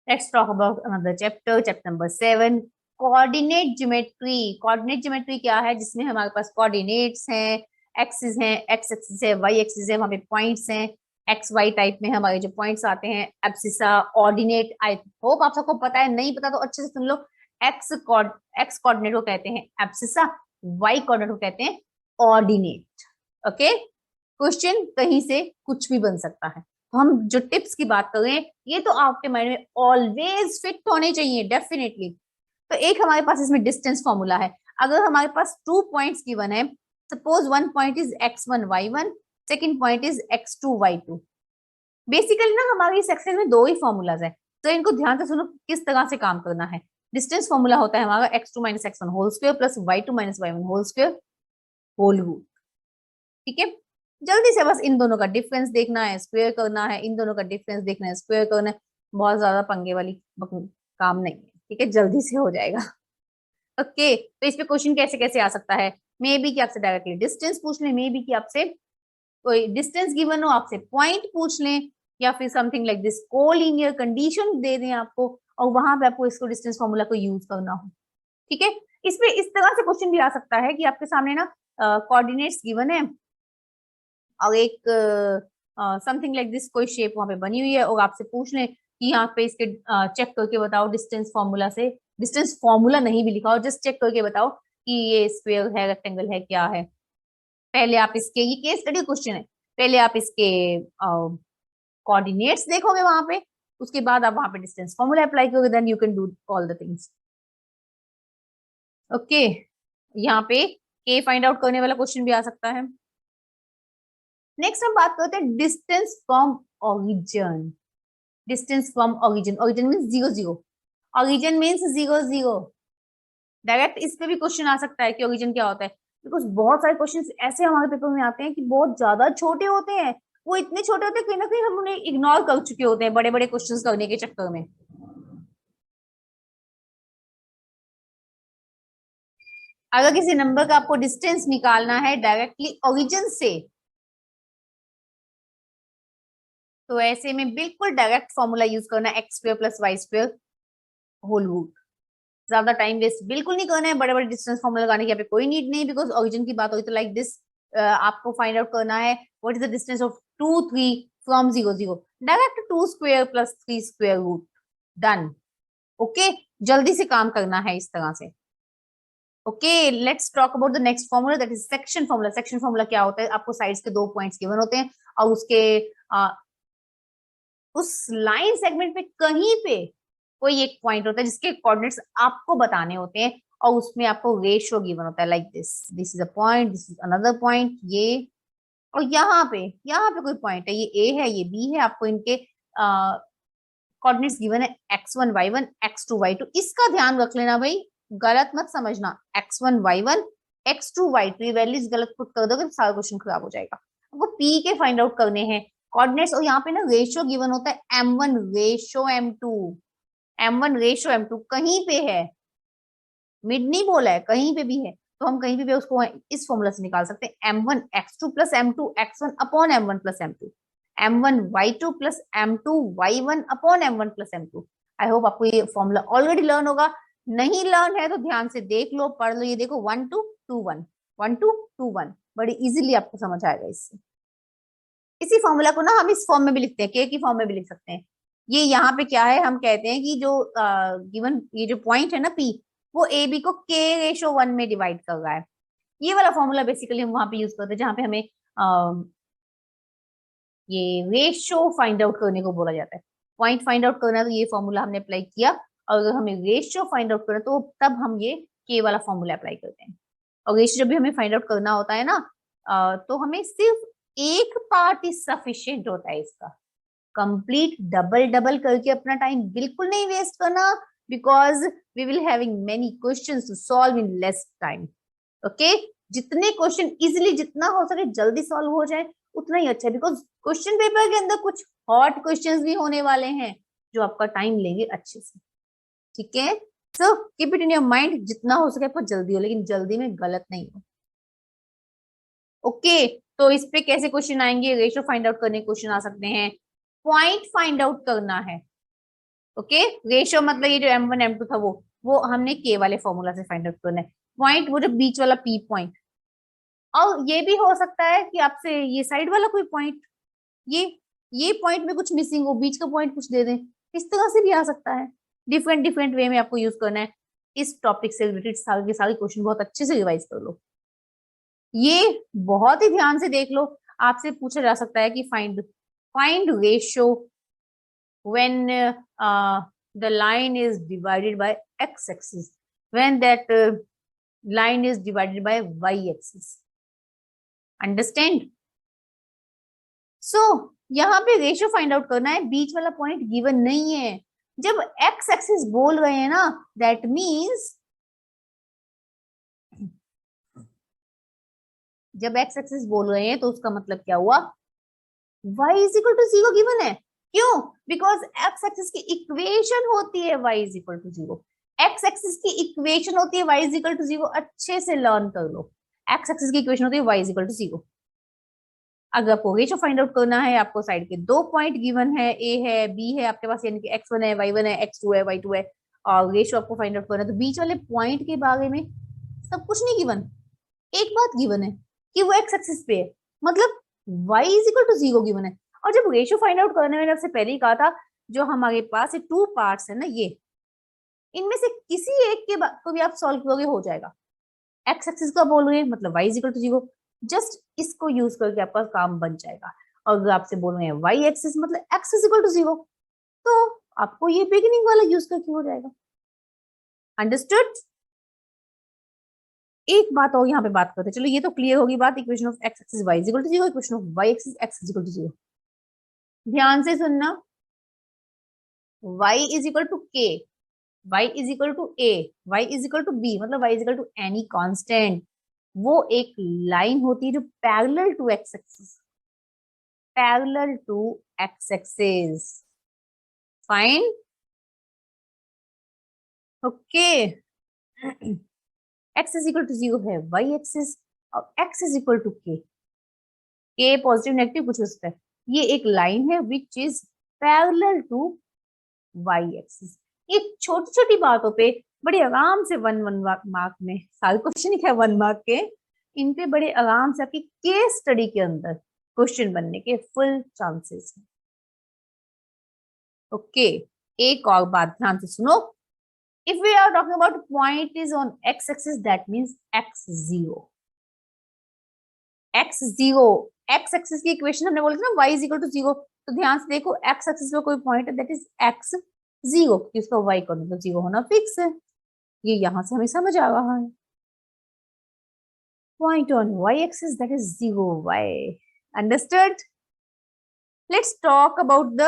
Let's talk about another chapter, chapter number 7, coordinate geometry. Coordinate geometry क्या है? जिसमें हमारे पास कोऑर्डिनेट्स हैं, एक्सिस हैं, एक्स एक्सिस है, वाई एक्सिस है, वहां पे पॉइंट्स हैं, एक्स वाई टाइप में हमारे जो पॉइंट्स आते हैं, एब्सिसा, ऑर्डिनेट। आई होप आप सबको पता है, नहीं पता तो अच्छे से सुन लो। एक्स कोऑर्डिनेट को कहते हैं एब्सिसा, वाई कोऑर्डिनेट को कहते हैं ऑर्डिनेट। ओके, क्वेश्चन कहीं से कुछ भी बन सकता है, तो हम जो टिप्स की बात कर रहे हैं ये तो आपके माइंड में ऑलवेज फिट होने चाहिए डेफिनेटली। तो एक हमारे पास इसमें डिस्टेंस फॉर्मूला है। अगर हमारे पास 2 पॉइंट्स गिवन है, suppose one point is x1 y1, second point is x2 y2। Basically ना हमारे इस सेक्शन में 2 ही फॉर्मूलाज है, तो इनको ध्यान से सुनो किस तरह से काम करना है। डिस्टेंस फॉर्मूला होता है हमारा x2 minus x1 whole square plus y2 minus y1 whole square whole root. ठीक है, जल्दी से बस इन दोनों का डिफरेंस देखना है, स्क्वायर करना है, इन दोनों का डिफरेंस देखना है, स्क्वायर करना है। बहुत ज्यादा पंगे वाली काम नहीं है, ठीक है, जल्दी से हो जाएगा। ओके, तो इस पे क्वेश्चन कैसे कैसे आ सकता है? मे बी कि आपसे डायरेक्टली डिस्टेंस पूछ लें, मे बी कि आपसे कोई डिस्टेंस गिवन हो, आपसे पॉइंट पूछ लें, या फिर something like this collinear condition दे दें आपको, और वहां पे आपको इसको डिस्टेंस फॉर्मूला को यूज करना हो। ठीक है, इसमें इस तरह से क्वेश्चन भी आ सकता है कि आपके सामने ना कोऑर्डिनेट्स गिवन है और एक समथिंग लाइक दिस कोई शेप वहां पे बनी हुई है, और आपसे पूछ लें कि यहाँ पे इसके चेक करके बताओ डिस्टेंस फॉर्मूला से, डिस्टेंस फॉर्मूला नहीं भी लिखा हो, जस्ट चेक करके बताओ कि ये स्क्वायर है, रेक्टेंगल है, क्या है। पहले आप इसके, ये केस स्टडी क्वेश्चन है, पहले आप इसके कोऑर्डिनेट्स देखोगे वहां पे, उसके बाद आप वहां पे डिस्टेंस फॉर्मूला अप्लाई करोगे, then you can do all the things. Okay, यहाँ पे के फाइंड आउट करने वाला क्वेश्चन भी आ सकता है। नेक्स्ट हम बात करते हैं distance from origin. Distance from origin, origin means 0 0, origin means 0 0। Direct इस पे भी क्वेश्चन आ सकता है कि ओरिजिन क्या होता है, बिकॉज बहुत सारे क्वेश्चंस ऐसे हमारे पेपर में आते हैं कि बहुत ज्यादा छोटे होते हैं, वो इतने छोटे होते हैं कहीं ना कहीं हम उन्हें इग्नोर कर चुके होते हैं बड़े बड़े क्वेश्चंस करने के चक्कर में। अगर किसी नंबर का आपको डिस्टेंस निकालना है डायरेक्टली ओरिजिन से, तो ऐसे में बिल्कुल डायरेक्ट फॉर्मूला यूज करना, x square plus y square whole root. ज्यादा टाइम वेस्ट बिल्कुल नहीं करना है, बड़े बड़े डिस्टेंस फॉर्मूला लगाने की यहाँ पे कोई नीड नहीं, बिकॉज ओरिजिन की बात होगी तो लाइक दिस आपको फाइंड आउट करना है what is the distance of 2 3 from 0 0, direct 2 square plus 3 square root, done. Okay, जल्दी से काम करना है इस तरह से। Okay, let's talk about the next formula, that is section formula. Section formula क्या होता है? आपको साइड्स के 2 पॉइंट्स गिवन होते हैं और उसके उस लाइन सेगमेंट पे कहीं पे कोई एक पॉइंट होता है जिसके कोऑर्डिनेट्स आपको बताने होते हैं और उसमें आपको रेशियो गिवन होता है, like this is a point, this is another point, ये और यहाँ पे कोई पॉइंट है, ये ए है, ये बी है, आपको इनके कोऑर्डिनेट्स गिवन है x1 y1 x2 y2। इसका ध्यान रख लेना भाई, गलत मत समझना, x1 y1 x2 y2 ये वैल्यूज गलत पुट कर दोगे तो सारा क्वेश्चन खराब हो जाएगा। आपको p के फाइंड आउट करने हैं कोऑर्डिनेट्स, और यहाँ पे ना रेशियो गिवन होता है m1 ratio m2, m1 ratio m2 कहीं पे है, मिड नहीं बोला है, कहीं पे भी है, तो हम कहीं पे भी उसको इस फॉर्मूला से निकाल सकते हैं, m1 x2 plus m2 x1 upon m1 plus m2, m1 y2 plus m2 y1 upon m1 plus m2। आई होप आपको ये फॉर्मूला ऑलरेडी लर्न होगा, नहीं लर्न है तो ध्यान से देख लो, पढ़ लो, ये देखो 1 2 2 1 1 2 2 1, बड़ी इजीली आपको समझ आएगा इससे। इसी फॉर्मूला को ना हम इस फॉर्म में भी लिखते हैं, के की फॉर्म में भी लिख सकते हैं। ये यहाँ पे क्या है, हम कहते हैं कि जो गिवन ये जो पॉइंट है ना P, वो ए बी को के रेशो 1 में डिवाइड कर रहा है। ये वाला फॉर्मूला बेसिकली हम वहां पे यूज करते हैं जहां पे हमें ये रेशो फाइंड आउट करने को बोला जाता है। पॉइंट फाइंड आउट करना है तो ये फॉर्मूला हमने अप्लाई किया, और अगर हमें रेशियो फाइंड आउट करना तो तब हम ये के वाला फॉर्मूला अप्लाई करते हैं। और रेशियो जब भी हमें फाइंड आउट करना होता है ना, तो हमें सिर्फ एक पार्ट ही सफिशिएंट होता है इसका, कंप्लीट डबल डबल करके अपना टाइम बिल्कुल नहीं वेस्ट करना, because we will having many questions to solve in less time. Okay, जितने क्वेश्चन इजिली जितना हो सके जल्दी सॉल्व हो जाए उतना ही अच्छा है, बिकॉज क्वेश्चन पेपर के अंदर कुछ हॉट क्वेश्चंस भी होने वाले हैं जो आपका टाइम लेंगे अच्छे से। ठीक है, so keep it in your mind, जितना हो सके आपको जल्दी हो, लेकिन जल्दी में गलत नहीं हो। ओके, तो इस पे कैसे क्वेश्चन आएंगे, रेशियो फाइंड आउट करने क्वेश्चन आ सकते हैं, पॉइंट फाइंड आउट करना है। ओके, रेशियो मतलब ये जो m1 m2 था वो हमने के वाले फॉर्मूला से फाइंड आउट करना है, पॉइंट वो जो बीच वाला p पॉइंट, और ये भी हो सकता है कि आपसे ये साइड वाला कोई पॉइंट, ये पॉइंट में कुछ मिसिंग हो, बीच का पॉइंट कुछ दे दें, इस तरह से भी आ सकता है। डिफरेंट डिफरेंट वे में आपको यूज करना है। इस टॉपिक से रिलेटेड सारे के सारे क्वेश्चन बहुत अच्छे से रिवाइज कर लो, ये बहुत ही ध्यान से देख लो। आपसे पूछा जा सकता है कि find ratio when the line is divided by x-axis, when that line is divided by y-axis, understand? So यहाँ पे रेशियो फाइंड आउट करना है, बीच वाला पॉइंट गिवन नहीं है। जब x एक्सिस बोल रहे हैं ना, दैट मीन्स जब x एक्सिस बोल रहे हैं तो उसका मतलब क्या हुआ, y is equal to 0 given है। क्यों? बिकॉज x एक्सिस की इक्वेशन होती है y is equal to 0, x axis की इक्वेशन होती है y इज इक्वल टू 0, अच्छे से लर्न कर लो। x एक्सिस की इक्वेशन होती है y इज इक्वल टू 0। अगर आपको रेशियो फाइंड आउट करना है, आपको साइड के दो पॉइंट गिवन है, a है b है आपके पास, यानी कि x1 है y1 है x2 है y2 है, और रेशियो आपको फाइंड आउट करना है, तो बीच वाले पॉइंट के बारे में सब कुछ नहीं गिवन, एक बात गिवन है कि वो x एक्सिस पे है, मतलब y is equal to 0 given है। और जब रेशियो फाइंड आउट करने में मैंने आपसे पहले ही कहा था, जो हमारे पास टू पार्ट्स है ना, ये इनमें से किसी एक के को भी आप सॉल्व करोगे हो जाएगा। एक्स एक्सिस का बोल रहे हैं मतलब y is equal to 0, just इसको यूज करके आपका काम बन जाएगा। और अगर आपसे बोल रहे हैं y एक्सिस मतलब x इज इक्वल टू 0, तो आपको ये बिगिनिंग वाला यूज करके हो जाएगा। अंडरस्टूड? एक बात और यहाँ पे बात करते हैं, चलो ये तो क्लियर होगी बात, equation of x axis y is equal to 0, equation of y axis x is equal to 0। ध्यान से सुनना, y is equal to k, y is equal to a, y is equal to b, मतलब y is equal to any constant, वो एक लाइन होती है जो parallel to x axis, parallel to x axis. Fine, okay. x is equal to 0 है y axis, और x is equal to k, k positive negative कुछ हो सकता है, ये एक लाइन है which is parallel to y axis. ये छोटी छोटी बातों पे बड़े आराम से वन मार्क में, सारे क्वेश्चन ही है 1 मार्क के, इन पे बड़े आराम से आपकी केस स्टडी के अंदर क्वेश्चन बनने के फुल चांसेस हैं। ओके, एक और बात ध्यान से सुनो, if we are talking about point is on x axis, that means x0, x axis की इक्वेशन हमने बोली ना y इज इक्वल टू 0, तो ध्यान से देखो x एक्सिस पे कोई पॉइंट है दैट इज x, जीरो, क्योंकि उसका वाई कोऑर्डिनेट तो जीरो होना फिक्स है। ये यहां से हमें समझ आ रहा है। Point on y-axis, that is 0 y. Understood? Let's talk about the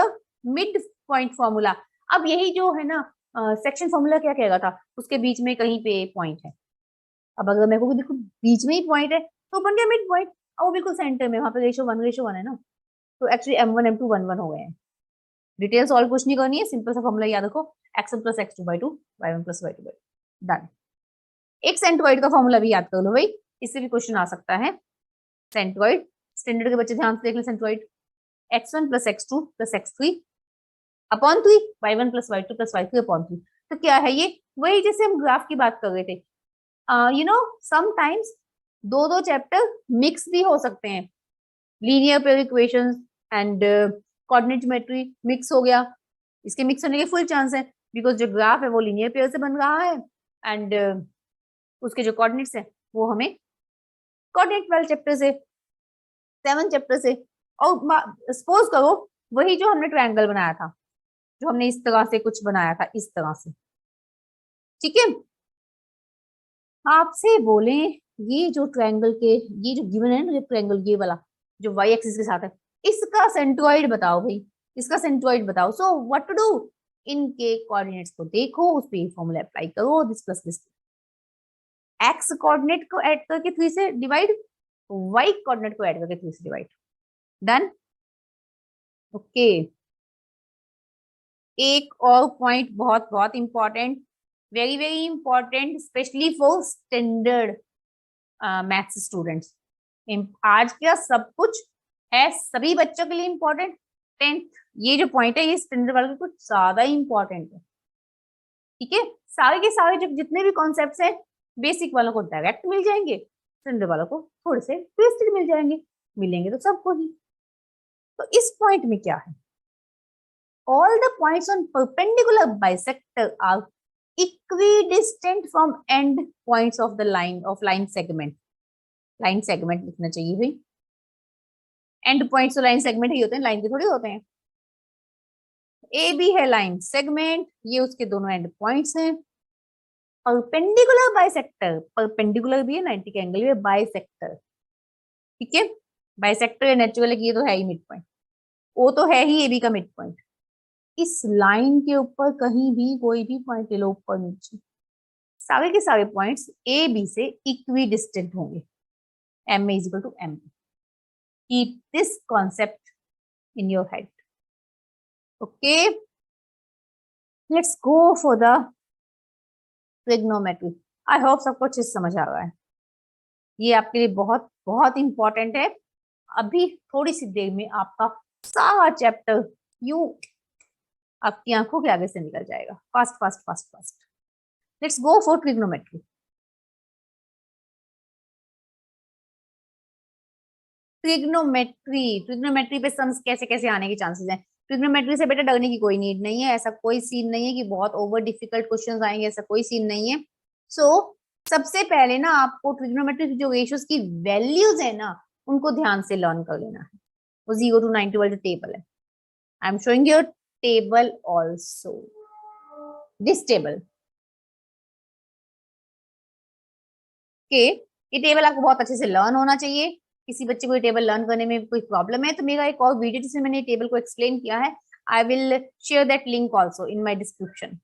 midpoint formula. अब यही जो है ना सेक्शन फॉर्मूला क्या कहेगा था, उसके बीच में कहीं पे पॉइंट है। अब अगर मेरे को देखो बीच में ही पॉइंट है तो बन गया मिड पॉइंट, और वो बिल्कुल सेंटर में, वहां पे रेशो वन है ना, तो एक्चुअली m1 m2 1 1 हो गए हैं। डिटेल सॉल्व कुछ नहीं करनी है, सिंपल सा फॉर्मूला याद रखो, x1 plus x2/2 y1 plus y2/2, done. एक सेंटोइड का फॉर्मूला भी याद कर लो भाई, इससे भी क्वेश्चन आ सकता है। सेंटोइड, स्टैंडर्ड के बच्चे ध्यान से देख लें। सेंटोइड x1 plus x2 plus x3 upon 3, y1 plus y2 plus y3 upon 3। तो क्या है ये, वही जैसे हम ग्राफ की बात कर रहे थे। यू नो समटाइम्स दो दो चैप्टर मिक्स भी हो सकते हैं। Linear pair equations and coordinate geometry mix हो गया, इसके मिक्स होने के फुल चांस है, बिकॉज जो ग्राफ है वो लीनियर पेयर से बन रहा है, एंड उसके जो कोऑर्डिनेट्स है वो हमें कोऑर्डिनेट वाले चैप्टर से, 7 चैप्टर से। और सपोज करो वही जो हमने ट्रायंगल बनाया था, जो हमने इस तरह से कुछ बनाया था, इस तरह से, ठीक है। आपसे बोले ये जो ट्रायंगल के, ये जो गिवन है ना, जो ट्रायंगल ये वाला जो वाई एक्सिस के साथ है, इसका सेंट्रोइड बताओ भाई, इसका सेंट्रोइड बताओ। सो व्हाट टू डू, इनके कोऑर्डिनेट्स को देखो, उस पे फॉर्मूला अप्लाई करो, this plus this, x coordinate को ऐड करके 3 से डिवाइड, वाई कोऑर्डिनेट को ऐड करके 3 से डिवाइड, डन। ओके, एक और पॉइंट बहुत बहुत important, very very important, specially for standard maths students. आज का सब कुछ है सभी बच्चों के लिए इंपॉर्टेंट। 10th ये जो पॉइंट है ये स्टैंडर्ड वालों के कुछ ज्यादा इंपॉर्टेंट है, ठीक है। सारे के सारे जो जितने भी कॉन्सेप्ट्स हैं, बेसिक वालों को डायरेक्ट मिल जाएंगे, स्टैंडर्ड वालों को थोड़े से ट्विस्टेड मिल जाएंगे, मिलेंगे तो सबको ही। तो इस पॉइंट में क्या है, all the points on perpendicular bisector are equidistant from end points of the line segment। Line segment लिखना चाहिए भाई, एंड पॉइंट्स तो लाइन सेगमेंट ही होते हैं, लाइन के थोड़ी होते हैं। ए बी है लाइन सेगमेंट, ये उसके दोनों एंड पॉइंट्स हैं। परपेंडिकुलर बाइसेक्टर, परपेंडिकुलर भी है 90 के एंगल भी है, बाइसेक्टर, ठीक है। बाइसेक्टर नेचुरल ये तो है ही मिड पॉइंट, वो तो है ही ए बी का मिड पॉइंट। इस लाइन के ऊपर कहीं भी कोई भी पॉइंट ले लो, ऊपर नीचे, सारे के सारे पॉइंट्स ए बी से इक्वी डिस्टेंट होंगे, M A is equal to M. Keep this concept in your head, okay. Let's go for the trigonometry. I hope सबको अच्छे से समझ आ रहा है, ये आपके लिए बहुत बहुत इंपॉर्टेंट है। अभी थोड़ी सी देर में आपका सारा चैप्टर यूं आपकी आंखों के आगे से निकल जाएगा, fast fast fast fast. Let's go for trigonometry. Trigonometry, trigonometry पे सम्स कैसे कैसे आने के चांसेस हैं। ट्रिग्नोमेट्री से बेटा डरने की कोई नीड नहीं है, ऐसा कोई सीन नहीं है कि बहुत ओवर डिफिकल्ट क्वेश्चंस आएंगे, ऐसा कोई सीन नहीं है। सो सबसे पहले ना आपको ट्रिग्नोमेट्री की जो रेशियोज की वैल्यूज है ना, उनको ध्यान से लर्न कर लेना है। वो 0 to 90 वाला जो टेबल है, I am showing your table also, this table के, ये टेबल आपको बहुत अच्छे से लर्न होना चाहिए। किसी बच्चे को ये टेबल लर्न करने में कोई प्रॉब्लम है तो मेरा एक और वीडियो जिसमें मैंने टेबल को एक्सप्लेन किया है, I will share that link also in my description.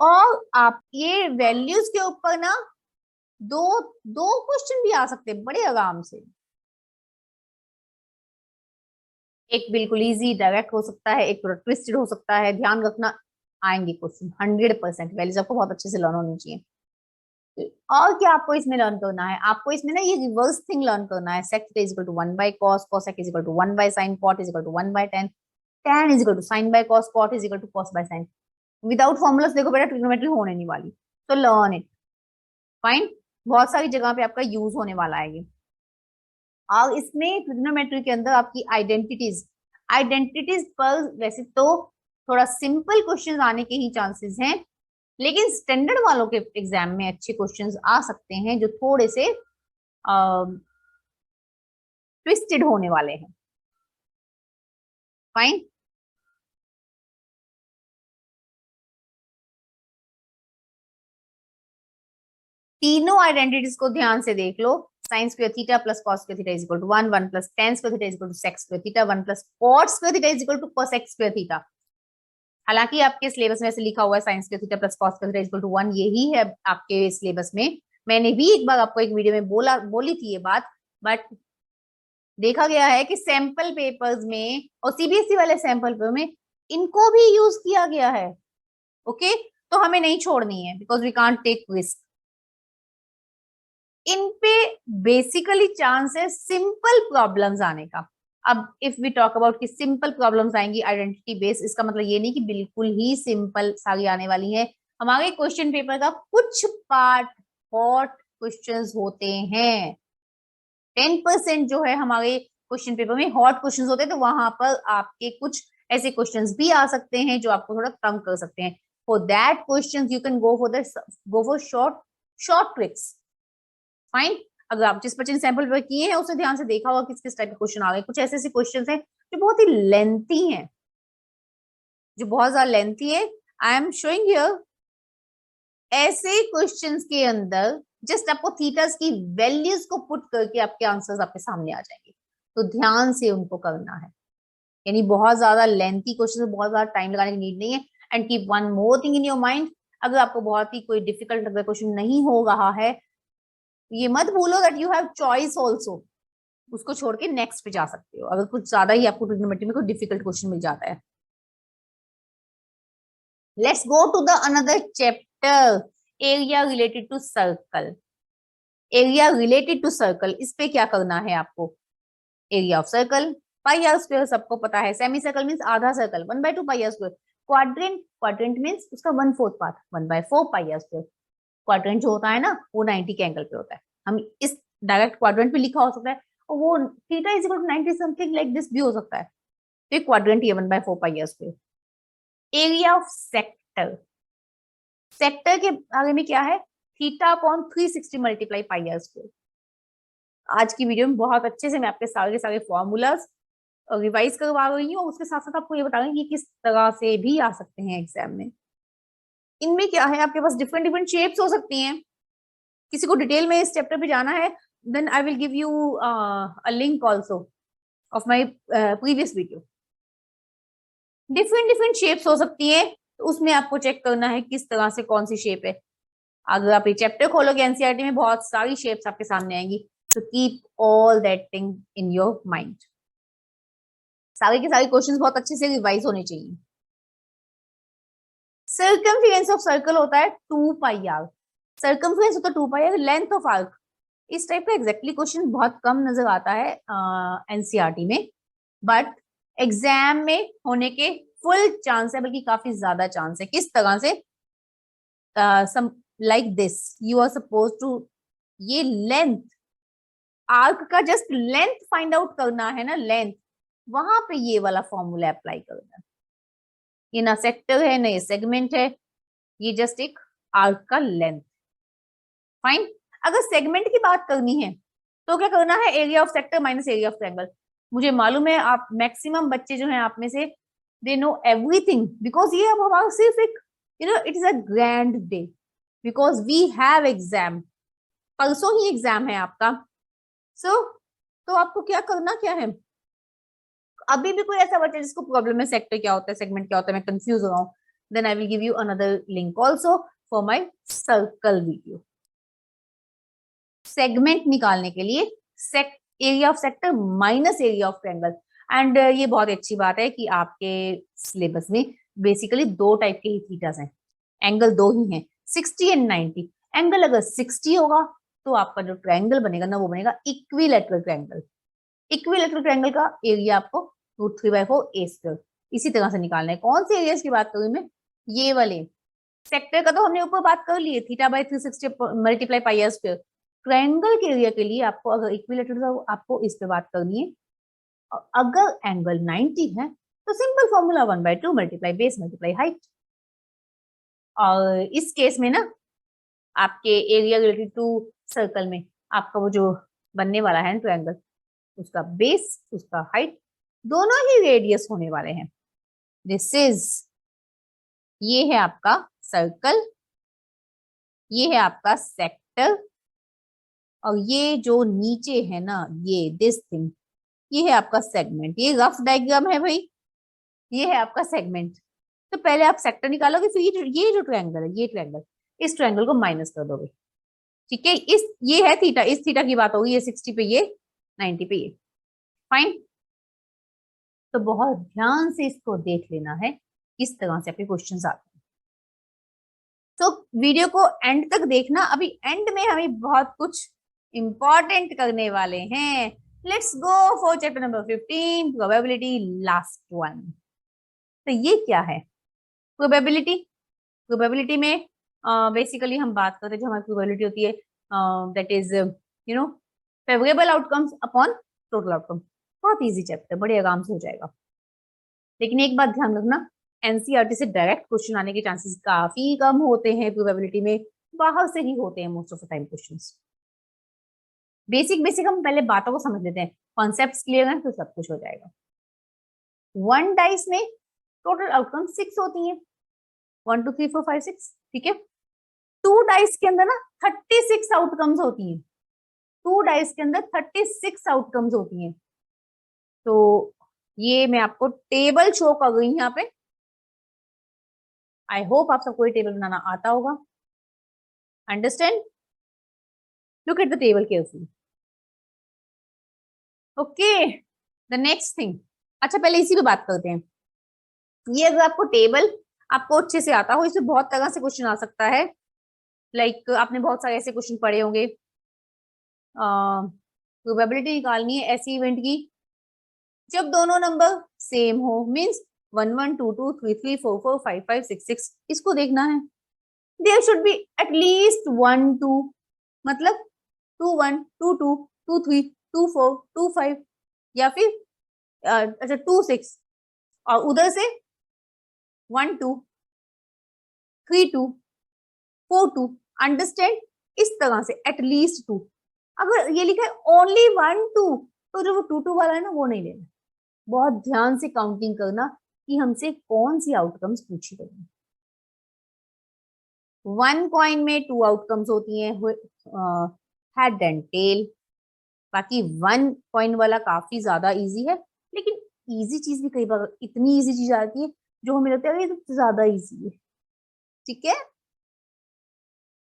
और आप ये वैल्यूज के ऊपर ना दो दो क्वेश्चन भी आ सकते हैं बड़े आराम से। एक बिल्कुल इजी डायरेक्ट हो सकता है, एक थोड़ा ट्विस्टेड हो सकता है, ध्यान रखना आएंगे क्वेश्चन 100%। वैल्यूज आपको बहुत अच्छे से लर्न होनी चाहिए। और क्या आपको इसमें लर्न करना है, आपको इसमें ना ये रिवर्स थिंग लर्न करना है। sec is equal to 1 by cos, cosec is equal to 1 by sin, cot is equal to 1 by tan, tan is equal to sin by cos, cot is equal to cos by sin। Without formulas देखो बेटा trigonometry होने नहीं वाली, तो learn it, fine. बहुत सारी जगह पे आपका यूज होने वाला है ये। और इसमें ट्रिग्नोमेट्री के अंदर आपकी आइडेंटिटीज, आइडेंटिटीज पर वैसे तो थोड़ा सिंपल क्वेश्चन आने के ही चांसेस हैं, लेकिन स्टैंडर्ड वालों के एग्जाम में अच्छे क्वेश्चंस आ सकते हैं जो थोड़े से ट्विस्टेड होने वाले हैं, फाइन। तीनों आइडेंटिटीज को ध्यान से देख लो। sin square theta plus cos square theta is equal to 1, 1 plus tan square theta is equal to sec square theta, 1 plus cot square theta is equal to cosec square theta. हालांकि आपके syllabus में ऐसे लिखा हुआ है sin square theta plus cos square theta is equal to 1, यही है आपके सिलेबस में। मैंने भी एक बार आपको एक वीडियो में बोली थी ये बात, बट देखा गया है कि सैंपल पेपर्स में और सीबीएसई वाले सैंपल पेपर में इनको भी यूज किया गया है। ओके, तो हमें नहीं छोड़नी है, because we can't take risk. इन पे बेसिकली चांस है सिंपल प्रॉब्लम्स आने का। अब इफ वी टॉक अबाउट कि सिंपल प्रॉब्लम्स आएंगी आइडेंटिटी बेस, इसका मतलब ये नहीं कि बिल्कुल ही सिंपल सारी आने वाली है। हमारे क्वेश्चन पेपर का कुछ पार्ट हॉट क्वेश्चंस होते हैं। 10% जो है हमारे क्वेश्चन पेपर में हॉट क्वेश्चंस होते हैं, तो वहां पर आपके कुछ ऐसे क्वेश्चंस भी आ सकते हैं जो आपको थोड़ा तंग कर सकते हैं। For that questions you can go for short tricks. Fine. अगर आप जिस बच्चे ने सैंपल पेपर किए हैं उसने ध्यान से देखा होगा किस किस टाइप के क्वेश्चन आ गए। कुछ ऐसे ऐसे क्वेश्चन हैं जो बहुत ही लेंथी हैं, जो बहुत ज्यादा लेंथी है। आई एम शोइंग हियर ऐसे क्वेश्चंस के अंदर जस्ट आपको थीटास की वैल्यूज को पुट करके आपके आंसर्स आपके सामने आ जाएंगे, तो ध्यान से उनको करना है। यानी बहुत ज्यादा लेंथी क्वेश्चन, बहुत ज्यादा टाइम लगाने की नीड नहीं है। And keep one more thing in your mind, अगर आपको बहुत ही कोई डिफिकल्ट अगर क्वेश्चन नहीं हो रहा है, ये मत भूलो that you have choice also. उसको छोड़ के नेक्स्ट पे जा सकते हो अगर कुछ ज्यादा ही आपको ट्रिग्नोमेट्री में कोई डिफिकल्ट क्वेश्चन मिल जाता है। Let's go to the another chapter, area related to circle. Area related to circle, इस पे क्या करना है आपको? Area of circle pi r square सबको पता है। सेमी सर्कल मींस आधा circle 1/2 pi r square. Quadrant means उसका 1/4 part 1/4 pi r square. Quadrant जो होता है ना वो 90 के एंगल पे होता है। हम इस डायरेक्ट क्वाड्रेंट पे लिखा हो सकता है और वो theta is equal to 90 something like this भी हो सकता है। तो एक क्वाड्रेंट ये 1/4 pi r square. Area of sector, sector के आगे में क्या है? Theta upon 360 multiply pi r square. आज की वीडियो में बहुत अच्छे से मैं आपके सारे के सारे फॉर्मूलाज रिवाइज करवा रही हूँ, उसके साथ साथ आपको ये बता रही हूँ कि किस तरह से भी आ सकते हैं एग्जाम में। इनमें क्या है, आपके पास डिफरेंट डिफरेंट शेप्स हो सकती हैं। किसी को डिटेल में इस चैप्टर पे जाना है, then I will give you a link also of my previous video. Different different shapes हो सकती है, तो उसमें आपको चेक करना है किस तरह से कौन सी शेप है। अगर आप ये चैप्टर खोलोगे एनसीईआरटी में बहुत सारी शेप्स आपके सामने आएंगी, तो keep all that thing in your mind. सारे के सारे क्वेश्चंस बहुत अच्छे से रिवाइज होने चाहिए। सर्कमफ्रेंस ऑफ सर्कल होता है 2 पाई आर। सर्कमफ्रेंस होता है 2 पाई आर, लेंथ ऑफ आर्क। इस टाइप का एग्जैक्टली क्वेश्चन बहुत कम नजर आता है एनसीईआरटी में, बट एग्जाम में होने के फुल चांस है, बल्कि काफी ज्यादा चांस है। किस तरह से? Some like this, you are suppose to, ये लेंथ आर्क का जस्ट लेंथ फाइंड आउट करना है ना, लेंथ, वहां पे ये वाला फॉर्मूला अप्लाई करना है। ये ना सेक्टर है ना ये सेगमेंट है, ये जस्ट एक आर्क का लेंथ। फाइन। अगर सेगमेंट की बात करनी है तो क्या करना है? Area of sector minus area of triangle. मुझे मालूम है आप मैक्सिमम बच्चे जो हैं आप में से दे नो एवरीथिंग, बिकॉज ये अब हमारा सिर्फ एक it is a grand day, because we have exam. परसों ही एग्जाम है आपका। तो आपको क्या करना क्या है? अभी भी कोई ऐसा बच्चा जिसको प्रॉब्लम है सेक्टर क्या होता है, सेगमेंट क्या होता है, मैं कंफ्यूज हो रहा हूँ, then I will give you another link also for my circle video. Segment निकालने के लिए area of sector minus area of triangle. And ये बहुत अच्छी बात है कि आपके सिलेबस में बेसिकली 2 टाइप के ही थीटास हैं, एंगल 2 ही हैं, 60 एंड 90। एंगल अगर 60 होगा तो आपका जो ट्रायंगल बनेगा ना वो बनेगा इक्विलैटरल ट्रायंगल। इक्विलैटरल ट्रायंगल का एरिया आपको √3/4 ए स्क्वायर इसी तरह से निकालना है। कौन से एरियाज की बात करूं मैं? ये वाले। सेक्टर का तो हमने ऊपर बात कर ली है, θ/360 multiply pi r square. Triangle के एरिया के लिए आपको अगर इक्विलैटरल का आपको इस पे बात करनी है, और अगर एंगल 90 है तो simple formula 1/2 multiply base multiply height. और इस केस में ना आपके एरिया रिलेटेड टू सर्कल में आपका वो जो बनने वाला है ट्रायंगल, उसका बेस उसका हाइट दोनों ही रेडियस होने वाले हैं। दिस इज, ये है आपका सर्कल ये है आपका सेक्टर, और ये जो नीचे है ना, ये दिस थिंग, ये है आपका सेगमेंट। ये रफ डायग्राम है भाई, ये है आपका सेगमेंट। तो पहले आप सेक्टर निकालोगे, फिर ये जो ट्रायंगल है, ये ट्रायंगल, इस ट्रायंगल को माइनस कर दोगे। ठीक है, इस ये है थीटा, इस थीटा की बात होगी, ये 60 पे, ये 90 पे, ये फाइन। तो बहुत ध्यान से इसको देख लेना है, किस तरह से आपके क्वेश्चंस आते हैं। तो वीडियो को एंड तक देखना, अभी एंड में हमें बहुत कुछ इंपॉर्टेंट करने वाले हैं। Let's go for chapter number 15, probability, last one. तो ये क्या है प्रोबेबिलिटी? प्रोबेबिलिटी में बेसिकली हम बात करते हैं, जो हमारी प्रोबेबिलिटी होती है, that is favourable outcomes upon total outcome. बहुत इजी चैप्टर, बड़े आराम से हो जाएगा। लेकिन एक बात ध्यान रखना, एनसीईआरटी से डायरेक्ट क्वेश्चन आने के चांसेस काफी कम होते हैं प्रोबेबिलिटी में, बाहर से ही होते हैं most of the time questions. Basic basic हम पहले बातों को समझ लेते हैं, कॉन्सेप्ट्स क्लियर हैं तो सब कुछ हो जाएगा। 1 डाइस में टोटल आउटकम 6 होती है, 1 2 3 4 5 6, ठीक है। 2 डाइस के अंदर ना 36 आउटकम्स होती हैं, 2 डाइस के अंदर 36 आउटकम्स होती हैं। तो ये मैं आपको टेबल शो कर गई यहाँ पे। आई होप आप सबको ये टेबल बनाना आता होगा। Understand? Look at the table carefully. Okay, the next thing. अच्छा, पहले इसी पे बात करते हैं। ये अगर आपको टेबल आपको अच्छे से आता हो, इसमें बहुत तरह से क्वेश्चन आ सकता है। लाइक आपने बहुत सारे ऐसे क्वेश्चन पढ़े होंगे, प्रोबेबिलिटी निकालनी है ऐसी इवेंट की जब दोनों नंबर सेम हो, मींस 1 1 2 2 3 3 4 4 5 5 6 6। इसको देखना है, देयर शुड बी एटलीस्ट 1 2, मतलब 2 1 2 2 2 3 2 4 2 5, या फिर अच्छा 2 6, और उधर से 1 2 3 2 4 2। अंडरस्टैंड? इस तरह से एटलीस्ट 2। अगर ये लिखा है ओनली 1 2, तो जो वो 2 2 वाला है ना, वो नहीं लेना। बहुत ध्यान से काउंटिंग करना कि हमसे कौन सी आउटकम्स पूछी गई है। 1 कॉइन में 2 आउटकम्स होती हैं, हेड एंड टेल। बाकी 1 कॉइन वाला काफी ज्यादा इजी है, लेकिन इजी चीज भी कई बार इतनी इजी चीज आती है जो हमें लगता है ये तो ज्यादा इजी है। ठीक है,